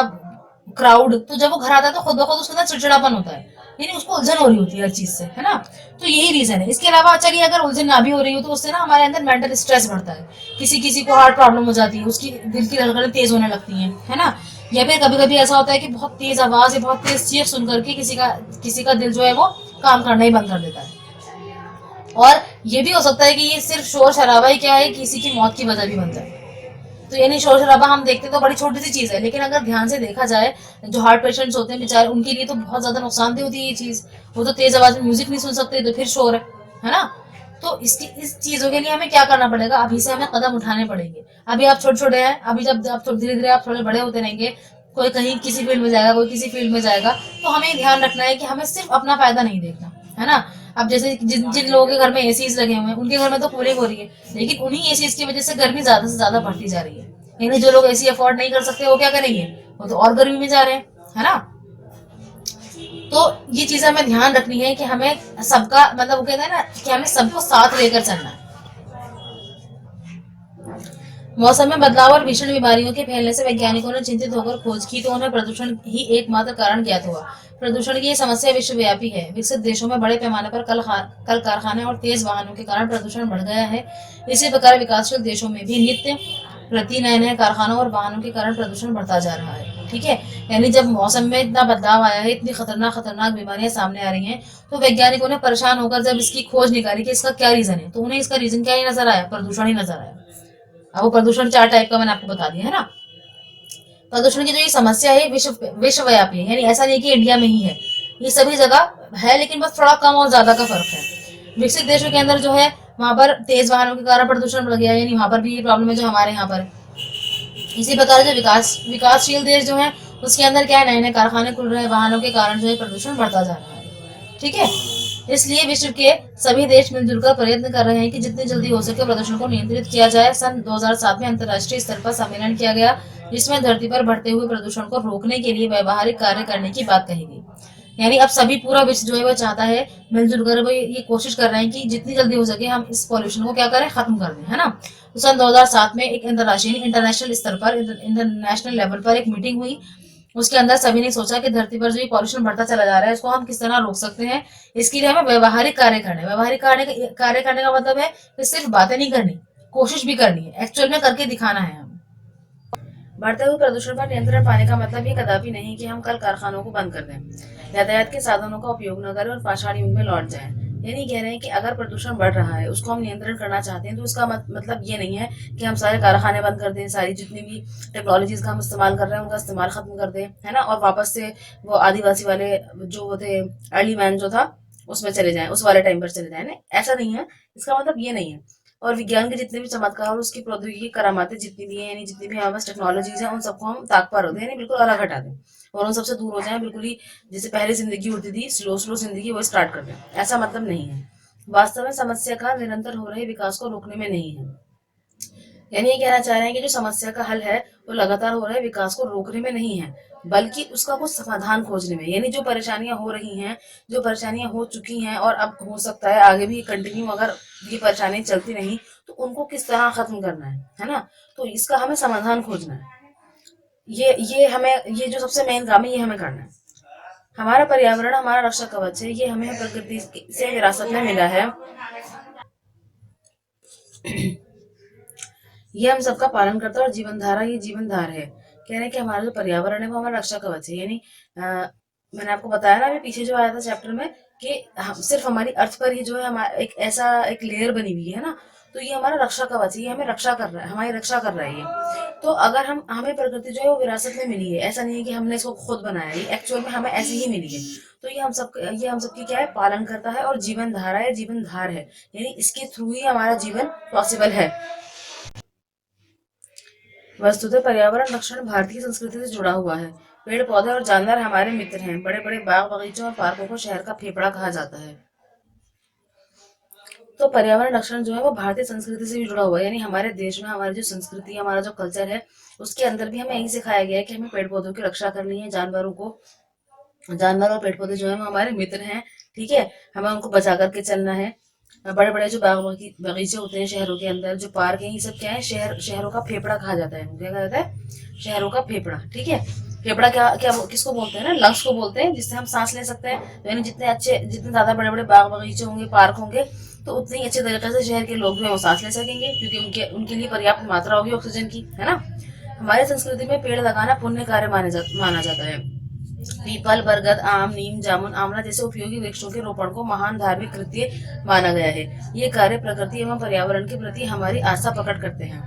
क्राउड, तो जब वो घर आता है तो खुद ब खुद उसके अंदर चिड़चिड़ापन होता है, यानी उसको उलझन हो रही होती है हर चीज से, है ना। तो यही रीजन है। इसके अलावा चलिए अगर उलझन ना भी हो रही हो तो उससे ना हमारे अंदर मेंटल स्ट्रेस बढ़ता है, किसी किसी को हार्ट प्रॉब्लम हो जाती है, उसकी दिल की धड़कनें तेज होने लगती हैं, है ना। या फिर कभी कभी ऐसा होता है कि बहुत तेज आवाज या बहुत तेज चीख सुन करके किसी का दिल जो है वो काम करना ही बंद कर देता है। और ये भी हो सकता है कि ये सिर्फ शोर शराबा ही क्या है, किसी की मौत की वजह भी बन जाए। तो यानी शोर शराबा हम देखते तो बड़ी छोटी सी चीज है, लेकिन अगर ध्यान से देखा जाए, जो हार्ट पेशेंट्स होते हैं बेचारे, उनके लिए तो बहुत ज्यादा नुकसानदेह होती है ये चीज। वो तो तेज आवाज में म्यूजिक नहीं सुन सकते, तो फिर शोर है ना। तो इस चीजों के लिए हमें क्या करना पड़ेगा? अभी से हमें कदम उठाने पड़ेंगे। अभी आप छोटे छोटे हैं, अभी जब आप धीरे धीरे आप थोड़े बड़े होते रहेंगे, कोई कहीं किसी फील्ड में जाएगा, कोई किसी फील्ड में जाएगा, तो हमें ध्यान रखना है कि हमें सिर्फ अपना फायदा नहीं देखना, है ना। अब जैसे जिन जिन लोगों के घर में एसीज लगे हुए हैं, उनके घर में तो कूलिंग हो रही है, लेकिन उन्हीं एसीज की वजह से गर्मी ज्यादा से ज्यादा बढ़ती जा रही है। यानी जो लोग एसी अफोर्ड नहीं कर सकते वो क्या करेंगे? वो तो और गर्मी में जा रहे हैं, है ना। तो ये चीजें हमें ध्यान रखनी है कि हमें सबका मतलब वो कहते हैं ना कि हमें सबको साथ लेकर चलना है। मौसम में बदलाव और भीषण बीमारियों के फैलने से वैज्ञानिकों ने चिंतित होकर खोज की, तो उन्हें प्रदूषण ही एकमात्र कारण ज्ञात हुआ। प्रदूषण की यह समस्या विश्वव्यापी है। विकसित देशों में बड़े पैमाने पर कल कारखाने और तेज वाहनों के कारण प्रदूषण बढ़ गया है। इसी प्रकार विकासशील देशों में भी प्रति नए नए कारखानों और वाहनों के कारण प्रदूषण बढ़ता जा रहा है। ठीक है, यानी जब मौसम में इतना बदलाव आया है, इतनी खतरनाक खतरनाक बीमारियां सामने आ रही हैं, तो वैज्ञानिकों ने परेशान होकर जब इसकी खोज निकाली कि इसका क्या रीजन है, तो उन्हें इसका रीजन क्या ही नजर आया, प्रदूषण ही नजर आया। अब वो प्रदूषण 4 टाइप का मैंने आपको बता दिया है ना। प्रदूषण की जो ये समस्या है विश्वव्यापी है, यानी ऐसा नहीं कि इंडिया में ही है, ये सभी जगह है, लेकिन बस थोड़ा कम और ज्यादा का फर्क है। विकसित देशों के अंदर जो है वहां पर तेज वाहनों के कारण प्रदूषण बढ़ गया, यानी वहां पर भी ये प्रॉब्लम है जो हमारे यहाँ पर। इसी प्रकार जो विकासशील देश जो है उसके अंदर क्या है, नए नए कारखाने खुल रहे हैं, वाहनों के कारण जो है प्रदूषण बढ़ता जा रहा है। ठीक है, इसलिए विश्व के सभी देश मिलजुल कर प्रयत्न कर रहे हैं कि जितनी जल्दी हो सके प्रदूषण को नियंत्रित किया जाए। सन 2007 में अंतर्राष्ट्रीय स्तर पर सम्मेलन किया गया, जिसमें धरती पर बढ़ते हुए प्रदूषण को रोकने के लिए व्यवहारिक कार्य करने की बात कही गई। यानी अब सभी पूरा विश्व जो है वो चाहता है, मिलजुल कर वो ये कोशिश कर रहे हैं कि जितनी जल्दी हो सके हम इस पॉल्यूशन को क्या करें, खत्म कर दें, है ना। तो सन 2007 में एक अंतर्राष्ट्रीय इंटरनेशनल स्तर पर, इंटरनेशनल लेवल पर एक मीटिंग हुई। उसके अंदर सभी ने सोचा कि धरती पर जो ये पॉल्यूशन बढ़ता चला जा रहा है, इसको हम किस तरह रोक सकते हैं। इसके लिए हमें व्यवहारिक कार्य करने, कार्य करने का मतलब है कि सिर्फ बातें नहीं करनी, कोशिश भी करनी है, एक्चुअल में करके दिखाना है हमें। बढ़ते हुए प्रदूषण पर नियंत्रण पाने का मतलब ये कदापि नहीं कि हम कल कारखानों को बंद कर दें, यातायात के साधनों का उपयोग न करें और पाषाण युग में लौट जाएं। ये नहीं कह रहे हैं कि अगर प्रदूषण बढ़ रहा है उसको हम नियंत्रण करना चाहते हैं, तो उसका मतलब ये नहीं है कि हम सारे कारखाने बंद कर दें, सारी जितनी भी टेक्नोलॉजीज का हम इस्तेमाल कर रहे हैं उनका इस्तेमाल खत्म कर दें, है ना, और वापस से वो आदिवासी वाले जो वो थे, अर्ली मैन जो था, उसमें चले जाएं, उस वाले टाइम पर चले जाएं। ऐसा नहीं है, इसका मतलब ये नहीं है। और विज्ञान के जितने भी चमत्कार और उसकी प्रौद्योगिकी करामातें जितनी भी है, यानी जितनी भी हमारे पास टेक्नोलॉजीज है, उन सबको हम ताक पर होते हैं, यानी बिल्कुल अलग हटा दें और उन सबसे दूर हो जाएं, बिल्कुल ही जैसे पहले जिंदगी होती थी, स्लो स्लो जिंदगी, वो स्टार्ट कर दें। ऐसा मतलब नहीं है। वास्तव में समस्या का निरंतर हो रहे विकास को रोकने में नहीं है, यानी ये कहना चाह रहे हैं कि जो समस्या का हल है वो लगातार हो रहे विकास को रोकने में नहीं है, बल्कि उसका कुछ समाधान खोजने में। यानी जो परेशानियां हो रही हैं, जो परेशानियां हो चुकी हैं और अब हो सकता है आगे भी कंटिन्यू, अगर ये परेशानियां चलती रही तो उनको किस तरह खत्म करना है ना। तो इसका हमें समाधान खोजना है। ये हमें, ये जो सबसे मेन काम है ये हमें करना है। हमारा पर्यावरण हमारा रक्षा कवच है, ये हमें प्रकृति से विरासत में मिला है, ये हम सबका पालन करता है और जीवन धारा ये जीवन धार है। कह रहे हैं कि हमारा जो पर्यावरण है वो हमारा रक्षा कवच है, यानी मैंने आपको बताया ना अभी पीछे जो आया था चैप्टर में कि हम सिर्फ हमारी अर्थ पर ही जो है हमारा एक ऐसा एक लेयर बनी हुई है ना, तो ये हमारा रक्षा कवच है, ये हमें रक्षा कर रहा है, हमारी रक्षा कर रहा है ये। तो अगर हम, हमें प्रकृति जो है वो विरासत में मिली है, ऐसा नहीं है कि हमने इसको खुद बनाया है, ये एक्चुअल में हमें ऐसी ही मिली है। तो ये हम सबकी क्या है, पालन करता है और जीवन धारा है, जीवन धार है, यानी इसके थ्रू ही हमारा जीवन पॉसिबल है। वस्तुतः पर्यावरण रक्षण भारतीय संस्कृति से जुड़ा हुआ है। पेड़ पौधे और जानवर हमारे मित्र हैं। बड़े बड़े बाग बगीचों और पार्कों को शहर का फेफड़ा कहा जाता है। तो पर्यावरण रक्षण जो है वो भारतीय संस्कृति से भी जुड़ा हुआ है, यानी हमारे देश में हमारी जो संस्कृति, हमारा जो कल्चर है, उसके अंदर भी हमें यही सिखाया गया है कि हमें पेड़ पौधों की रक्षा करनी है, जानवर और पेड़ पौधे जो है वो हमारे मित्र हैं। ठीक है, हमें उनको बचा करके चलना है। बड़े बड़े जो बगीचे होते हैं शहरों के अंदर, जो पार्क है, ये सब क्या है, शहरों का फेफड़ा कहा जाता है। क्या कहा जाता है? शहरों का फेफड़ा। ठीक है, फेफड़ा क्या क्या किसको बोलते हैं ना, लंग्स को बोलते हैं, जिससे हम सांस ले सकते हैं। तो यानी जितने ज्यादा बड़े बड़े बाग बगीचे होंगे, पार्क होंगे, तो उतने ही अच्छे तरीके से शहर के लोग जो है वो सांस ले सकेंगे, क्योंकि उनके उनके लिए पर्याप्त मात्रा होगी ऑक्सीजन की, है ना। हमारी संस्कृति में पेड़ लगाना पुण्य कार्य माना जाता है। पीपल, बरगद, आम, नीम, जामुन, आंवला जैसे उपयोगी वृक्षों के रोपण को महान धार्मिक कृत्य माना गया है। ये कार्य प्रकृति एवं पर्यावरण के प्रति हमारी आस्था प्रकट करते हैं।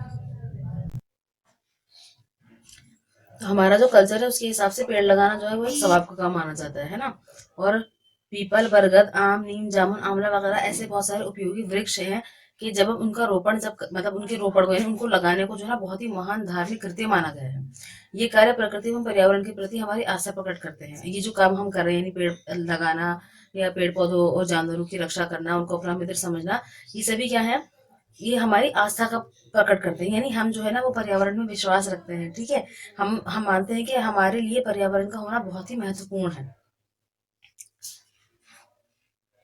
तो हमारा जो कल्चर है उसके हिसाब से पेड़ लगाना जो है वो एक सवाब का काम माना जाता है ना। और पीपल, बरगद, आम, नीम, जामुन, आंवला वगैरह ऐसे बहुत सारे उपयोगी वृक्ष हैं कि जब हम उनका रोपण, जब मतलब उनके रोपण को, यानी उनको लगाने को जो है बहुत ही महान धार्मिक कृत्य माना गया है। ये कार्य प्रकृति एवं पर्यावरण के प्रति हमारी आस्था प्रकट करते हैं। ये जो काम हम कर रहे हैं, यानी पेड़ लगाना या पेड़ पौधों और जानवरों की रक्षा करना, उनको अपना मित्र समझना, ये सभी क्या है, ये हमारी आस्था का प्रकट करते हैं। यानी हम जो है ना वो पर्यावरण में विश्वास रखते हैं। ठीक है, हम मानते हैं कि हमारे लिए पर्यावरण का होना बहुत ही महत्वपूर्ण है।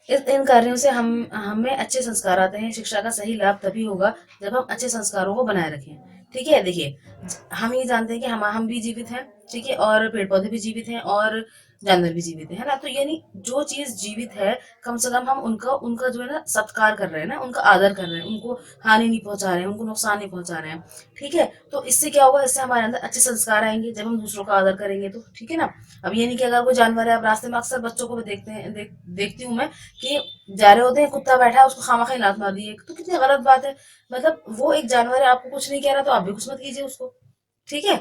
इन कार्यों से हमें अच्छे संस्कार आते हैं। शिक्षा का सही लाभ तभी होगा जब हम अच्छे संस्कारों को बनाए रखें। ठीक है, देखिए हम ये जानते हैं कि हम भी जीवित हैं, ठीक है, और पेड़ पौधे भी जीवित हैं, और जानवर भी जीवित है ना। तो यानी जो चीज जीवित है, कम से कम हम उनका उनका जो है ना सत्कार कर रहे हैं ना, उनका आदर कर रहे हैं, उनको हानि नहीं पहुंचा रहे हैं, उनको नुकसान नहीं पहुंचा रहे हैं। ठीक है, तो इससे क्या होगा, इससे हमारे अंदर अच्छे संस्कार आएंगे जब हम दूसरों का आदर करेंगे तो। ठीक है ना। अब ये नहीं कि अगर कोई जानवर है, अब रास्ते में अक्सर बच्चों को भी देखती हूँ मैं कि जा रहे होते हैं, कुत्ता बैठा है, उसको खामा खाई लात मार दी है, तो कितनी गलत बात है। मतलब वो एक जानवर है, आपको कुछ नहीं कह रहा तो आप भी कुछ मत कीजिए उसको। ठीक है,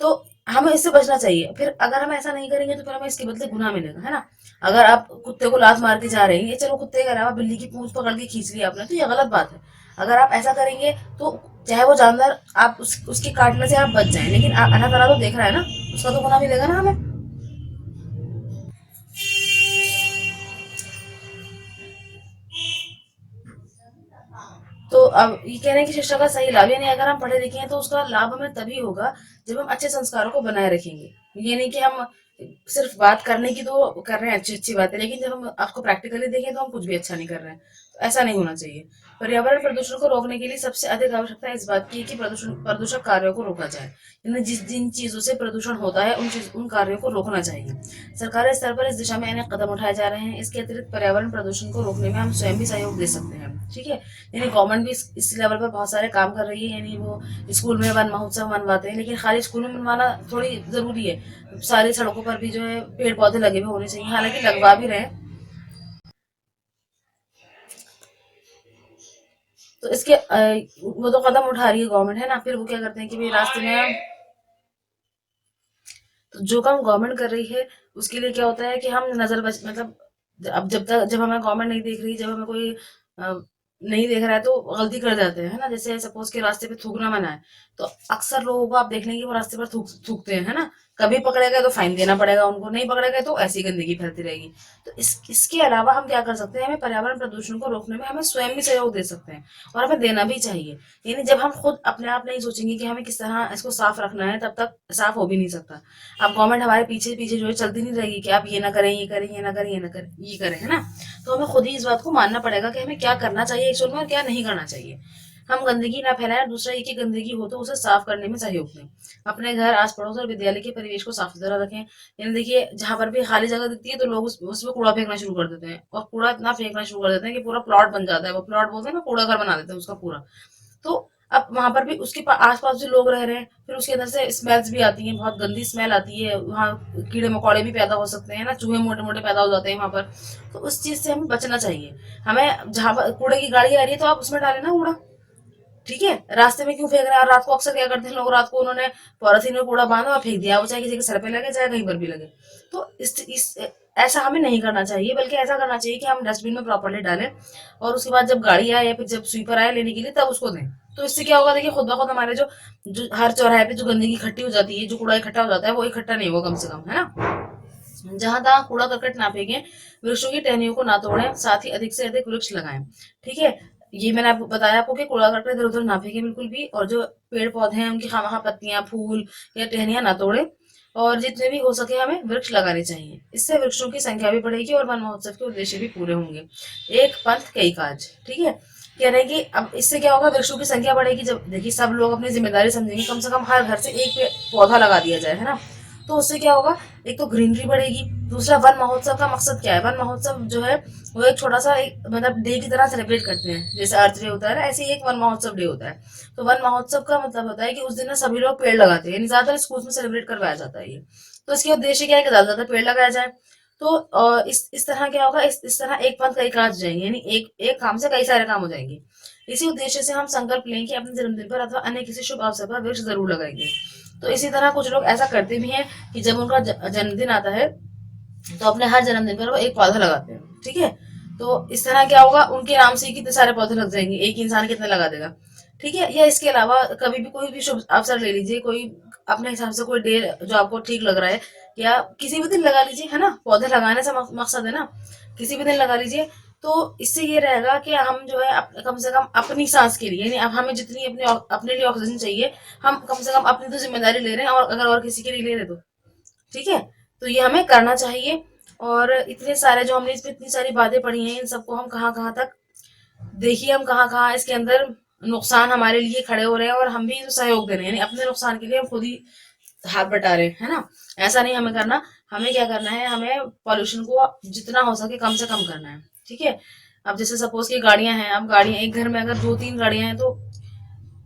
तो हमें इससे बचना चाहिए। फिर अगर हम ऐसा नहीं करेंगे तो फिर हमें इसके बदले गुनाह मिलेगा, है ना। अगर आप कुत्ते को लात मार के जा रहे हैं, ये चलो कुत्ते के अलावा बिल्ली की पूंछ पकड़ के खींच लिया आपने, तो ये गलत बात है। अगर आप ऐसा करेंगे तो चाहे वो जानवर आप उसके काटने से आप बच जाएं, लेकिन अल्लाह ताला तो देख रहा है ना, उसका तो गुनाह मिलेगा ना हमें। तो अब ये कह रहे हैं कि शिक्षा का सही लाभ, यानी अगर हम पढ़े लिखे हैं तो उसका लाभ हमें तभी होगा जब हम अच्छे संस्कारों को बनाए रखेंगे। ये नहीं कि हम सिर्फ बात करने की तो कर रहे हैं, अच्छी अच्छी बातें, लेकिन जब हम आपको प्रैक्टिकली देखें तो हम कुछ भी अच्छा नहीं कर रहे हैं। तो ऐसा नहीं होना चाहिए। पर्यावरण प्रदूषण को रोकने के लिए सबसे अधिक आवश्यकता इस बात की है कि प्रदूषक कार्यों को रोका जाए। यानी जिन चीजों से प्रदूषण होता है उन कार्यों को रोकना चाहिए। सरकारी स्तर पर इस दिशा में अनेक कदम उठाए जा रहे हैं। इसके अतिरिक्त पर्यावरण प्रदूषण को रोकने में हम स्वयं भी सहयोग दे सकते हैं। ठीक है, यानी गवर्नमेंट भी इस लेवल पर बहुत सारे काम कर रही है। यानी वो स्कूल में वन महोत्सव मनवाते हैं, लेकिन खाली स्कूल में मनवाना थोड़ी जरूरी है, सारी सड़कों पर भी जो है पेड़ पौधे लगे हुए होने चाहिए, हालांकि लगवा भी रहे हैं। तो इसके वो तो कदम उठा रही है गवर्नमेंट, है ना। फिर वो क्या करते हैं कि भाई रास्ते में, तो जो काम गवर्नमेंट कर रही है उसके लिए क्या होता है कि हम नजर बच मतलब, अब जब हमें गवर्नमेंट नहीं देख रही, जब हमें कोई अ, नहीं देख रहा है तो गलती कर जाते हैं, है ना। जैसे सपोज के रास्ते पे थूकना मना है, तो अक्सर लोगों को आप देख लेंगे वो रास्ते पर थूकते हैं, है ना। कभी पकड़े गए तो फाइन देना पड़ेगा उनको, नहीं पकड़े गए तो ऐसी गंदगी फैलती रहेगी। तो इसके अलावा हम क्या कर सकते हैं, हमें पर्यावरण प्रदूषण को रोकने में हमें स्वयं भी सहयोग दे सकते हैं, और हमें देना भी चाहिए। यानी जब हम खुद अपने आप नहीं सोचेंगे कि हमें किस तरह इसको साफ रखना है, तब तक साफ हो भी नहीं सकता। अब गवर्नमेंट हमारे पीछे पीछे जो है चलती नहीं रहेगी कि आप ये ना करें, ये करें, ये ना करें, ये ना करें, ये करें, है ना। तो हमें खुद ही इस बात को मानना पड़ेगा कि हमें क्या करना चाहिए एक्चुअल में और क्या नहीं करना चाहिए। हम गंदगी ना फैलाएं, और दूसरा ये कि गंदगी हो तो उसे साफ करने में सहयोग दें। अपने घर, आस पड़ोस और विद्यालय के परिवेश को साफ सुथरा रखें। यानी देखिए, जहां पर भी खाली जगह दिखती है तो लोग उसमें कूड़ा फेंकना शुरू कर देते हैं, और कूड़ा इतना फेंकना शुरू कर देते हैं कि पूरा प्लॉट बन जाता है। वो प्लॉट बोलते हैं ना, कूड़ा घर बना देते हैं उसका पूरा। तो अब वहां पर भी उसके आसपास जो लोग रह रहे हैं, फिर उसके अंदर से स्मेल्स भी आती हैं, बहुत गंदी स्मेल आती है वहाँ। कीड़े मकोड़े भी पैदा हो सकते हैं ना, चूहे मोटे मोटे पैदा हो जाते हैं वहां पर। तो उस चीज से हमें बचना चाहिए। हमें जहां पर कूड़े की गाड़ी आ रही है तो आप उसमें डालें ना कूड़ा। ठीक है, रास्ते में क्यों फेंक रहे हैं। और रात को अक्सर क्या करते हैं लोग, रात को उन्होंने पॉलिथीन में कूड़ा बांधा और फेंक दिया, वो चाहे किसी के सर पे लगे चाहे कहीं पर भी लगे। तो इस ऐसा हमें नहीं करना चाहिए, बल्कि ऐसा करना चाहिए कि हम डस्टबिन में प्रॉपरली डालें, और उसके बाद जब गाड़ी आए या फिर जब स्वीपर आए लेने के लिए तब उसको दें। तो इससे क्या होगा, देखिए खुद ब खुद हमारे जो जो हर चौराहे पे जो गंदगी इकट्ठी हो जाती है, जो कूड़ा इकट्ठा हो जाता है, वो इकट्ठा नहीं होगा कम से कम, है ना। जहां तहाँ कूड़ा करकट ना फेंकें, वृक्षों की टहनियों को ना तोड़ें, साथ ही अधिक से अधिक वृक्ष लगाएं। ठीक है, ये मैंने आपको बताया आपको कि कूड़ा करकट इधर उधर ना फेंकें बिल्कुल भी, और जो पेड़ पौधे हैं उनकी खामखा पत्तियां, फूल या टहनियां ना तोड़ें, और जितने भी हो सके हमें वृक्ष लगाने चाहिए। इससे वृक्षों की संख्या भी बढ़ेगी और वन महोत्सव के उद्देश्य भी पूरे होंगे। एक पंथ कई काज। ठीक है, कह रहे हैं कि अब इससे क्या होगा, वृक्षों की संख्या बढ़ेगी जब, देखिए सब लोग अपनी जिम्मेदारी समझेंगे, कम से कम हर घर से एक पौधा लगा दिया जाए, है ना। तो उससे क्या होगा, एक तो ग्रीनरी बढ़ेगी। दूसरा, वन महोत्सव का मकसद क्या है, वन महोत्सव जो है वो एक छोटा सा एक मतलब डे की तरह सेलिब्रेट करते हैं, जैसे अर्थ डे होता है ना, ऐसे ही एक वन महोत्सव डे होता है। तो वन महोत्सव का मतलब होता है कि उस दिन ना सभी लोग पेड़ लगाते हैं, यानी ज्यादातर स्कूल में सेलिब्रेट करवाया जाता है ये। तो इसके उद्देश्य क्या है कि ज्यादा से ज्यादा पेड़ लगाया जाए। तो इस तरह क्या होगा, इस तरह एक पंथ कई काज हो जाएंगे, यानी एक एक काम से कई सारे काम हो जाएंगे। इसी उद्देश्य से हम संकल्प लें कि अपने जन्मदिन पर अथवा अन्य किसी शुभ अवसर पर वृक्ष जरूर लगाएंगे। तो इसी तरह कुछ लोग ऐसा करते भी हैं कि जब उनका जन्मदिन आता है तो अपने हर जन्मदिन पर वो एक पौधा लगाते हैं। ठीक है, तो इस तरह क्या होगा, उनके नाम से ही कितने सारे पौधे लग जाएंगे, एक इंसान कितने लगा देगा। ठीक है, या इसके अलावा कभी भी कोई भी शुभ अवसर ले लीजिए, कोई अपने हिसाब से कोई डे जो आपको ठीक लग रहा है, या किसी भी दिन लगा लीजिए, है ना। पौधे लगाने से मकसद है ना, किसी भी दिन लगा लीजिए। तो इससे ये रहेगा कि हम जो है कम से कम अपनी सांस के लिए, यानी अब हमें जितनी अपने लिए ऑक्सीजन चाहिए, हम कम से कम अपनी तो जिम्मेदारी ले रहे हैं, और अगर और किसी के लिए ले रहे तो ठीक है। तो ये हमें करना चाहिए। और इतने सारे जो हमने इसमें इतनी सारी बातें पढ़ी हैं, इन सबको हम कहाँ कहाँ तक देखिए, हम कहाँ कहाँ इसके अंदर नुकसान हमारे लिए खड़े हो रहे हैं, और हम भी सहयोग दे रहे हैं, यानी अपने नुकसान के लिए हम खुद ही हाथ बटा रहे हैं, है ना। ऐसा नहीं हमें करना। हमें क्या करना है, हमें पॉल्यूशन को जितना हो सके कम से कम करना है, ठीक है। अब जैसे सपोज की गाड़ियां हैं, अब गाड़ियां एक घर में अगर 2-3 गाड़ियां हैं, तो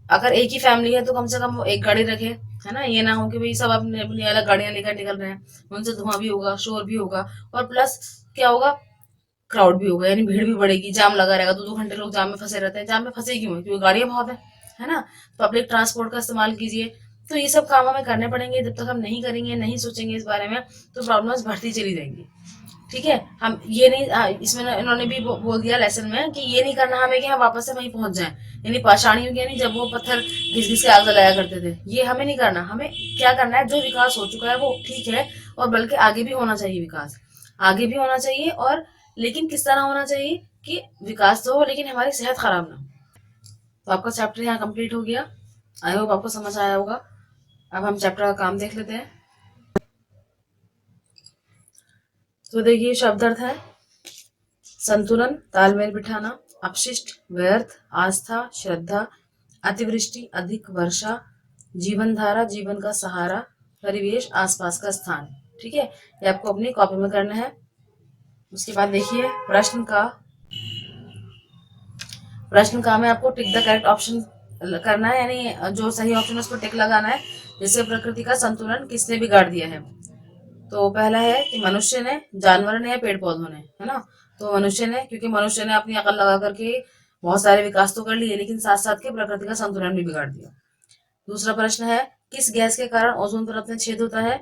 अगर एक ही फैमिली है तो कम से कम वो एक गाड़ी रखे, है ना। ये ना हो कि भाई सब अपनी अपनी अलग गाड़ियां लेकर निकल रहे हैं, उनसे धुआं भी होगा, शोर भी होगा, और प्लस क्या होगा, क्राउड भी होगा, यानी भीड़ भी बढ़ेगी, जाम लगा रहेगा, 2-2 घंटे लोग जाम में फंसे रहते हैं। जाम में फंसे क्यों है? क्योंकि गाड़ियां बहुत है ना। पब्लिक ट्रांसपोर्ट का इस्तेमाल कीजिए। तो ये सब काम हमें करने पड़ेंगे। जब तक हम नहीं करेंगे, नहीं सोचेंगे इस बारे में, तो प्रॉब्लम्स बढ़ती चली जाएंगी, ठीक है। हम ये नहीं, इसमें इन्होंने भी बोल दिया लेसन में कि ये नहीं करना हमें कि हम वापस से वहीं पहुंच जाएं, यानी पाषाणियों की, यानी जब वो पत्थर घिस घिस के आग जलाया करते थे, ये हमें नहीं करना। हमें क्या करना है, जो विकास हो चुका है वो ठीक है, और बल्कि आगे भी होना चाहिए विकास, आगे भी होना चाहिए। और लेकिन किस तरह होना चाहिए कि विकास तो हो लेकिन हमारी सेहत खराब ना हो। तो आपका चैप्टर यहाँ कंप्लीट हो गया। आई होप आपको समझ आया होगा। अब हम चैप्टर का काम देख लेते हैं। तो देखिए, शब्द अर्थ है संतुलन, तालमेल बिठाना, अपशिष्ट, व्यर्थ, आस्था, श्रद्धा, अतिवृष्टि, अधिक वर्षा, जीवन धारा, जीवन का सहारा, परिवेश, आसपास का स्थान, ठीक है। ये आपको अपनी कॉपी में करना है। उसके बाद देखिए प्रश्न का में आपको टिक द करेक्ट ऑप्शन करना है, यानी जो सही ऑप्शन है उस पर टिक लगाना है। जैसे प्रकृति का संतुलन किसने बिगाड़ दिया है? तो पहला है कि मनुष्य ने, जानवर ने, या पेड़ पौधों ने, है ना। तो मनुष्य ने, क्योंकि मनुष्य ने अपनी अकल लगा करके बहुत सारे विकास तो कर लिए, लेकिन साथ साथ के प्रकृति का संतुलन भी बिगाड़ दिया। दूसरा प्रश्न है, किस गैस के कारण ओजोन परत में छेद होता है?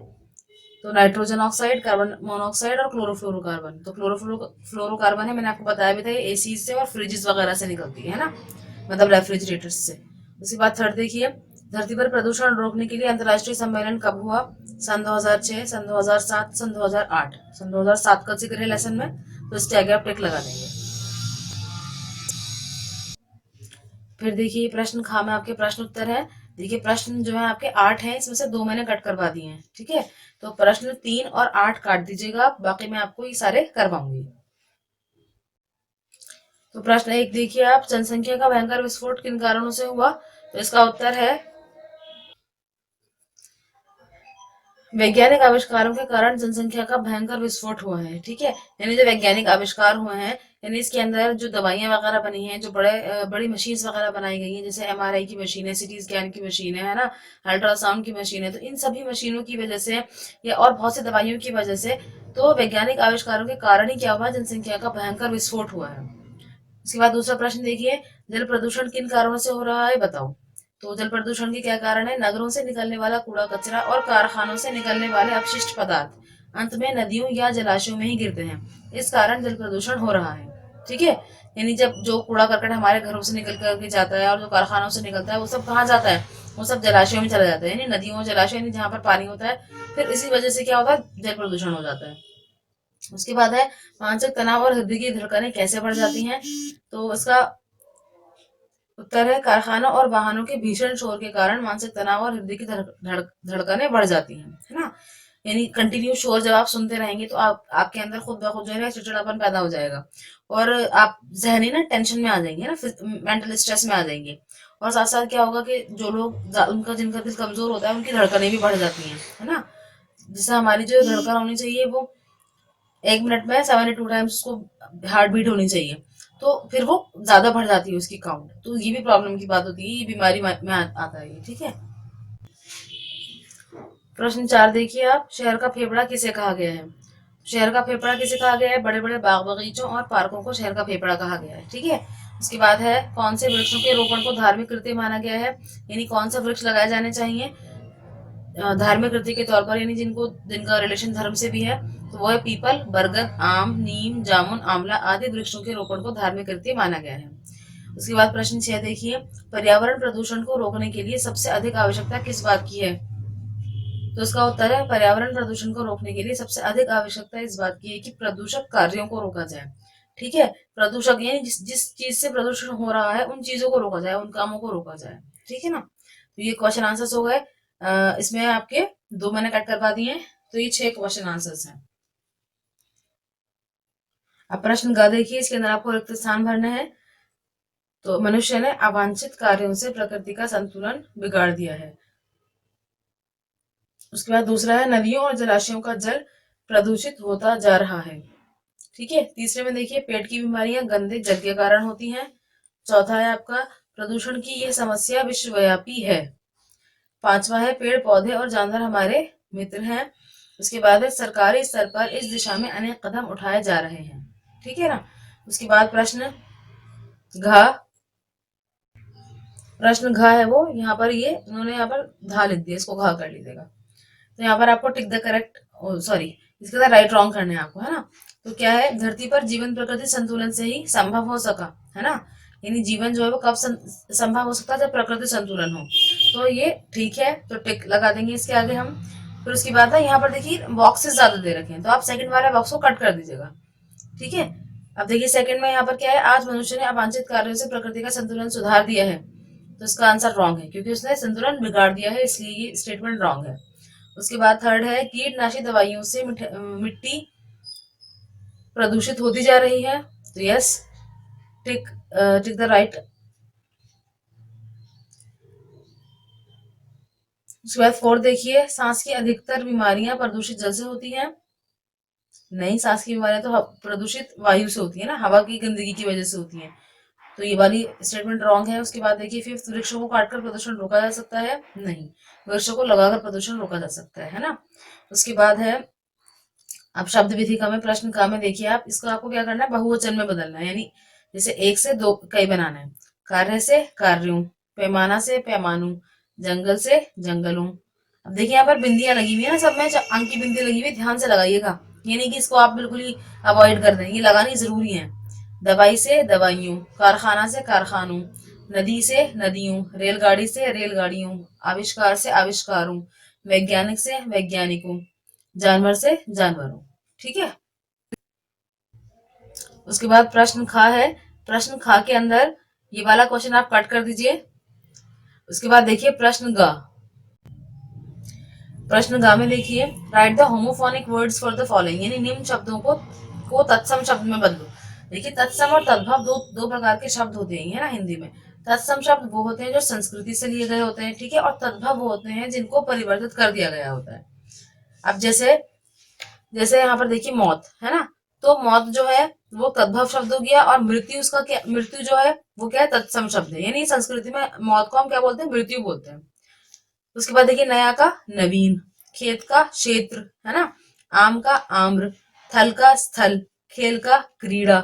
तो नाइट्रोजन ऑक्साइड, कार्बन मोनोऑक्साइड और क्लोरोफ्लोरोकार्बन। तो क्लोरोफ्लोरोकार्बन है, मैंने आपको बताया भी था, ये एसी से और फ्रिजेस वगैरह से निकलती है ना, मतलब रेफ्रिजरेटर्स से। उसके बाद थर्ड देखिए, धरती पर प्रदूषण रोकने के लिए अंतर्राष्ट्रीय सम्मेलन कब हुआ? सन 2006, सन 2007, सन 2008। सन 2007 का जिक्र है लेसन में, तो इसके आगे आप टिक लगा देंगे। फिर देखिए प्रश्न खा में आपके प्रश्न उत्तर है। देखिए प्रश्न जो है आपके 8 हैं, इसमें से 2 मैंने कट करवा दिए हैं, ठीक है। तो प्रश्न 3 और 8 काट दीजिएगा, बाकी मैं आपको ये सारे करवाऊंगी। तो प्रश्न 1 देखिए आप, जनसंख्या का भयंकर विस्फोट किन कारणों से हुआ? तो इसका उत्तर है वैज्ञानिक आविष्कारों के कारण जनसंख्या का भयंकर विस्फोट हुआ है, ठीक है। यानी जो वैज्ञानिक आविष्कार हुए हैं, यानी इसके अंदर जो दवाइयां वगैरह बनी हैं, जो बड़ी मशीन्स वगैरह बनाई गई हैं, जैसे एमआरआई की मशीन है, सिटी स्कैन की मशीन है ना, अल्ट्रासाउंड की मशीन है, तो इन सभी मशीनों की वजह से, या और बहुत सी दवाइयों की वजह से, तो वैज्ञानिक आविष्कारों के कारण ही क्या हुआ, जनसंख्या का भयंकर विस्फोट हुआ है। उसके बाद दूसरा प्रश्न देखिए, जल प्रदूषण किन कारणों से हो रहा है, बताओ। तो जल प्रदूषण के क्या कारण है? नगरों से निकलने वाला कूड़ा कचरा और कारखानों से निकलने वाले अपशिष्ट पदार्थ अंत में नदियों या जलाशयों में ही गिरते हैं, इस कारण जल प्रदूषण हो रहा है, ठीक है। यानी जब जो कूड़ा करकट हमारे घरों से निकल करके जाता है और जो कारखानों से निकलता है, वो सब कहाँ जाता है? वो सब जलाशयों में चला जाता है, यानी नदियों, जलाशय, यानी जहाँ पर पानी होता है। फिर इसी वजह से क्या होता है? जल प्रदूषण हो जाता है। उसके बाद है, मानसिक तनाव और हृदय की धड़कनें कैसे बढ़ जाती हैं? तो इसका उत्तर है, कारखानों और वाहनों के भीषण शोर के कारण मानसिक तनाव और हृदय की धड़कनें बढ़ जाती हैं, है ना। यानी कंटिन्यू शोर जब आप सुनते रहेंगे, तो आपके अंदर खुद ब खुद जो है ना चिड़चिड़ापन पैदा हो जाएगा, और आप जहनी ना टेंशन में आ जाएंगे ना, मेंटल स्ट्रेस में आ जाएंगे। और साथ साथ क्या होगा कि जो लोग उनका जिनका दिल कमजोर होता है, उनकी धड़कनें भी बढ़ जाती हैं, है ना। जिससे हमारी जो धड़कन होनी चाहिए वो 1 मिनट में 72 टाइम्स उसको हार्ट बीट होनी चाहिए, तो फिर वो ज्यादा बढ़ जाती है उसकी काउंट। तो ये भी प्रॉब्लम की बात होती है, ये बीमारी में आता है, ठीक है। प्रश्न 4 देखिए आप, शहर का फेफड़ा किसे कहा गया है? शहर का फेफड़ा किसे कहा गया है? बड़े बड़े बाग बगीचों और पार्कों को शहर का फेफड़ा कहा गया है, ठीक है। उसके बाद है, कौन से वृक्षों के रोपण को धार्मिक कृत्य माना गया है? यानी कौन सा वृक्ष लगाए जाने चाहिए धार्मिक कृति के तौर पर, यानी जिनका रिलेशन धर्म से भी है। तो वो है पीपल, बरगद, आम, नीम, जामुन, आंवला आदि वृक्षों के रोपण को धार्मिक कृत्य माना गया है। उसके बाद प्रश्न 6 देखिए, पर्यावरण प्रदूषण को रोकने के लिए सबसे अधिक आवश्यकता किस बात की है? तो इसका उत्तर है, पर्यावरण प्रदूषण को रोकने के लिए सबसे अधिक आवश्यकता इस बात की है कि प्रदूषक कार्यों को रोका जाए, ठीक है। प्रदूषक यानी जिस जिस चीज से प्रदूषण हो रहा है, उन चीजों को रोका जाए, उन कामों को रोका जाए, ठीक है ना। तो ये क्वेश्चन आंसर्स हो गए। इसमें आपके 2 मैंने कट करवा दिए हैं, तो ये 6 क्वेश्चन आंसर्स हैं। अब प्रश्न ग देखिए, इसके अंदर आपको रिक्त स्थान भरना है। तो मनुष्य ने अवांछित कार्यों से प्रकृति का संतुलन बिगाड़ दिया है। उसके बाद दूसरा है, नदियों और जलाशयों का जल प्रदूषित होता जा रहा है। ठीक है, तीसरे में देखिए पेट की बीमारियां गंदे जल के कारण होती हैं। चौथा है आपका प्रदूषण की यह समस्या विश्वव्यापी है। पांचवा है पेड़ पौधे और जानवर हमारे मित्र हैं। उसके बाद है सरकारी स्तर पर इस दिशा में अनेक कदम उठाए जा रहे हैं। ठीक है ना। उसके बाद घ प्रश्न घ है वो यहाँ पर ये उन्होंने यहाँ पर धा लिख दिया, इसको घ कर लीजिएगा। तो यहाँ पर आपको टिक द करेक्ट, सॉरी इसके साथ राइट रॉन्ग करने हैं आपको, है ना। तो क्या है, धरती पर जीवन प्रकृति संतुलन से ही संभव हो सका, है ना। यानी जीवन जो है वो कब संभव हो सकता है, जब प्रकृति संतुलन हो। तो ये ठीक है, तो टिक लगा देंगे इसके आगे हम। फिर उसकी बात है यहाँ पर देखिए बॉक्सेस ज्यादा दे रखे हैं, तो आप सेकंड वाले बॉक्स को कट कर दीजिएगा। ठीक है। अब देखिए सेकंड में यहाँ पर क्या है, आज मनुष्य ने अवांछित कार्यों से प्रकृति का संतुलन सुधार दिया है। तो इसका आंसर रॉन्ग है, क्योंकि उसने संतुलन बिगाड़ दिया है, इसलिए ये स्टेटमेंट रॉन्ग है। उसके बाद थर्ड है कीटनाशी दवाइयों से मिट्टी प्रदूषित होती जा रही है। तो yes, tick tick the right. उसके बाद फोर्थ देखिए सांस की अधिकतर बीमारियां प्रदूषित जल से होती हैं। नहीं, सांस की बीमारियां तो प्रदूषित वायु से होती है ना, हवा की गंदगी की वजह से होती है। तो ये वाली स्टेटमेंट रॉन्ग है। उसके बाद देखिए फिफ्थ, वृक्षों को काटकर प्रदूषण रोका जा सकता है। नहीं, वृक्षों को लगाकर प्रदूषण रोका जा सकता है ना। उसके बाद है अब शब्द विधि का में प्रश्न का में देखिए आप इसको, आपको क्या करना है, बहुवचन में बदलना है। यानी जैसे एक से दो कई बनाना है। कार्य से कार्यों, पैमाना से पैमानों, जंगल से जंगलों। अब देखिए यहाँ पर बिंदियां लगी हुई है ना, सब में अंक की बिंदी लगी हुई है, ध्यान से लगाइएगा। ये नहीं कि इसको आप बिल्कुल ही अवॉइड कर दें, ये लगानी जरूरी है। दवाई से दवाइयों, कारखाना से कारखानों, नदी से नदियों, रेलगाड़ी से रेलगाड़ियों, आविष्कार से आविष्कारों, वैज्ञानिक से वैज्ञानिकों, जानवर से जानवरों। ठीक है। उसके बाद प्रश्न खा है, प्रश्न खा के अंदर ये वाला क्वेश्चन आप कट कर दीजिए। उसके बाद देखिए प्रश्न ग, प्रश्न गा में देखिए right the homophonic words for the following, यानी निम्न शब्दों को तत्सम शब्द में बदलो। देखिए तत्सम और तद्भव दो प्रकार के शब्द होते हैं, है ना हिंदी में। तत्सम शब्द वो होते हैं जो संस्कृति से लिए गए होते हैं, ठीक है, और तद्भव वो होते हैं जिनको परिवर्तित कर दिया गया होता है। अब जैसे जैसे यहाँ पर देखिए मौत, है ना, तो मौत जो है वो तद्भव शब्द हो गया, और मृत्यु उसका क्या, मृत्यु जो है वो क्या है, तत्सम शब्द है। यानी संस्कृति में मौत को हम क्या बोलते हैं, मृत्यु बोलते हैं। उसके बाद देखिए नया का नवीन, खेत का क्षेत्र, है ना, आम का आम्र, थल का स्थल, खेल का क्रीड़ा,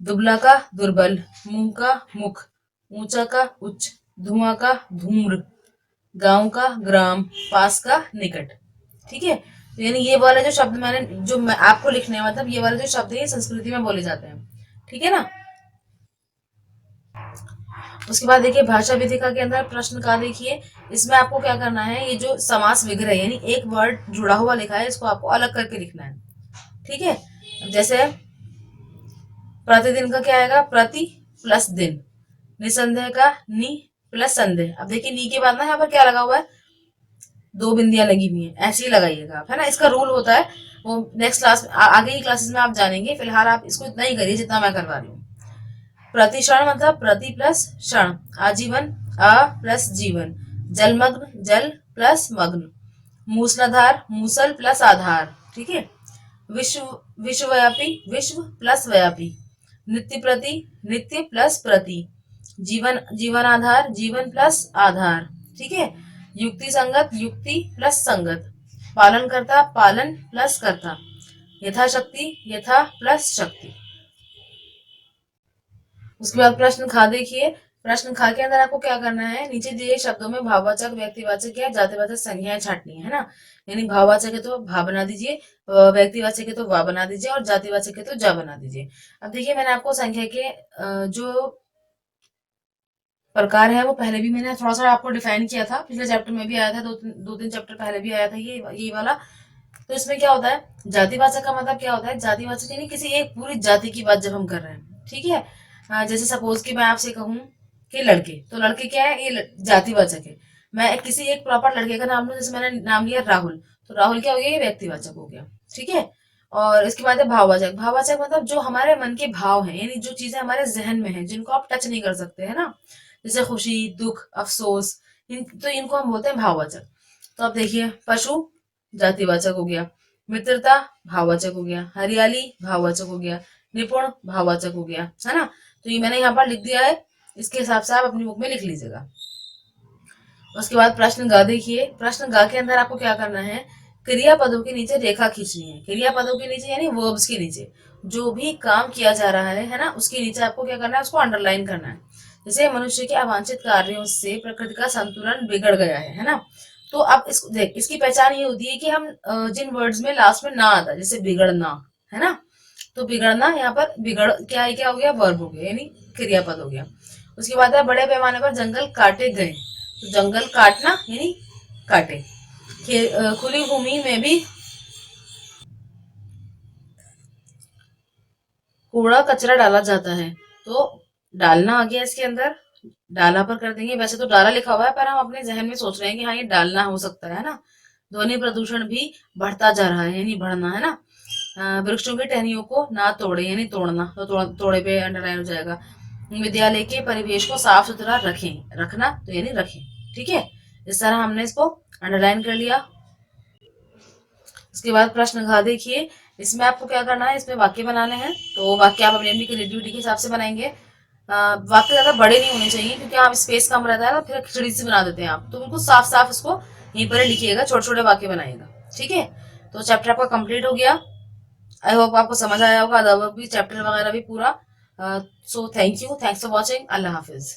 दुबला का दुर्बल, मुंह का मुख, ऊंचा का उच्च, धुआं का धूम्र, गांव का ग्राम, पास का निकट। ठीक है। तो यानी ये वाले जो शब्द मैं आपको लिखने हैं, मतलब ये वाले जो शब्द है ये संस्कृति में बोले जाते हैं। ठीक है ना। उसके बाद देखिए भाषा विधिका के अंदर प्रश्न का देखिए, इसमें आपको क्या करना है, ये जो समास विग्रह यानी एक वर्ड जुड़ा हुआ लिखा है, इसको आपको अलग करके लिखना है। ठीक है। जैसे प्रतिदिन का क्या आएगा, प्रति प्लस दिन, निसंदेह का नी प्लस संदेह। अब देखिए नी के बाद ना यहाँ पर क्या लगा हुआ है, दो बिंदियां लगी हुई हैं, ऐसे ही लगाइएगा आप, है ना। इसका रूल होता है वो नेक्स्ट क्लास में, आगे की क्लासेस में आप जानेंगे, फिलहाल आप इसको इतना ही करिए जितना मैं करवा रही हूँ। प्रतिक्षण मतलब प्रति प्लस क्षण, आजीवन अ प्लस जीवन, जलमग्न जल प्लस मग्न, मूसलाधार मूसल प्लस आधार। ठीक है। विश्व विश्वव्यापी विश्व प्लस व्यापी, नित्य प्रति नित्य प्लस प्रति, जीवन जीवनाधार जीवन प्लस आधार। ठीक है। युक्ति संगत युक्ति प्लस संगत, पालन करता पालन प्लस करता, यथाशक्ति यथा प्लस शक्ति। उसके बाद प्रश्न खा देखिए, प्रश्न खा के अंदर आपको क्या करना है, नीचे दिए शब्दों में भाववाचक व्यक्तिवाचक या जातिवाचक संज्ञाएं छांटनी है ना। यानी भाववाचक है तो भा बना दीजिए, व्यक्तिवाचक है तो वा बना दीजिए, और जातिवाचक है तो जा बना दीजिए। अब देखिए मैंने आपको संख्या के जो प्रकार है वो पहले भी मैंने थोड़ा सा आपको डिफाइन किया था, पिछले चैप्टर में भी आया था, दो तीन चैप्टर पहले भी आया था ये वाला। तो इसमें क्या होता है, जातिवाचक का मतलब क्या होता है, जातिवाचक यानी किसी एक पूरी जाति की बात जब हम कर रहे हैं। ठीक है। जैसे सपोज कि मैं आपसे कहूँ कि लड़के, तो लड़के क्या है, ये जातिवाचक है। मैं किसी एक प्रॉपर लड़के का नाम लूं, जैसे मैंने नाम लिया राहुल, तो राहुल क्या हो गया, ये व्यक्तिवाचक हो गया। ठीक है। और इसके बाद है भाववाचक, भाववाचक मतलब जो हमारे मन के भाव हैं, यानी जो चीजें हमारे जहन में हैं, जिनको आप टच नहीं कर सकते, है ना, जैसे खुशी दुख अफसोस, तो इनको हम बोलते हैं भाववाचक। तो अब देखिए पशु जातिवाचक हो गया, मित्रता भाववाचक हो गया, हरियाली भाववाचक हो गया, निपुण भाववाचक हो गया, है ना। तो ये मैंने यहाँ पर लिख दिया है, इसके हिसाब से आप अपनी बुक में लिख लीजिएगा। उसके बाद प्रश्न ग देखिए, प्रश्न ग के अंदर आपको क्या करना है, क्रियापदों के नीचे रेखा खींचनी है। क्रियापदों के नीचे यानी वर्ब्स के नीचे जो भी काम किया जा रहा है ना, उसके नीचे आपको क्या करना है, उसको अंडरलाइन करना है। जैसे मनुष्य के अवांछित कार्यों से प्रकृति का संतुलन बिगड़ गया है ना। तो अब इसको देख, इसकी पहचान ये होती है कि हम जिन वर्ड्स में लास्ट में ना आता, जैसे बिगड़ना, है ना। तो बिगड़ना यहाँ पर बिगड़ क्या हो गया, वर्ब हो गया, यानी क्रियापद हो गया। उसके बाद है बड़े पैमाने पर जंगल काटे गए। तो जंगल काटना यानी काटे। खुली भूमि में भी कूड़ा कचरा डाला जाता है। तो डालना आ गया इसके अंदर, डाला पर कर देंगे। वैसे तो डाला लिखा हुआ है, पर हम अपने जहन में सोच रहे हैं कि हाँ ये डालना हो सकता है ना। ध्वनि प्रदूषण भी बढ़ता जा रहा है, यानी बढ़ना, है ना। वृक्षों की टहनियों को ना तोड़े, यानी तोड़ना, तो तोड़े पे अंडरलाइन हो जाएगा। विद्यालय के परिवेश को साफ सुथरा रखें, रखना तो यानी रखें, ठीक है। इस तरह हमने इसको अंडरलाइन कर लिया। उसके बाद प्रश्न घ देखिए, इसमें आपको क्या करना है, इसमें वाक्य बनाने हैं। तो वाक्य आप अपनी अपनी क्रिएटिविटी के हिसाब से बनाएंगे। वाक्य ज्यादा बड़े नहीं होने चाहिए, क्योंकि आप स्पेस कम रहता है ना, फिर खिचड़ी से बना देते हैं आप। तो बिल्कुल साफ साफ इसको यहीं पर लिखिएगा, छोटे छोटे वाक्य बनाइएगा, ठीक है। तो चैप्टर आपका कंप्लीट हो गया। आई होप आपको समझ आया होगा, अदर भी चैप्टर वगैरह भी पूरा। So thank you, thanks for watching, Allah Hafiz.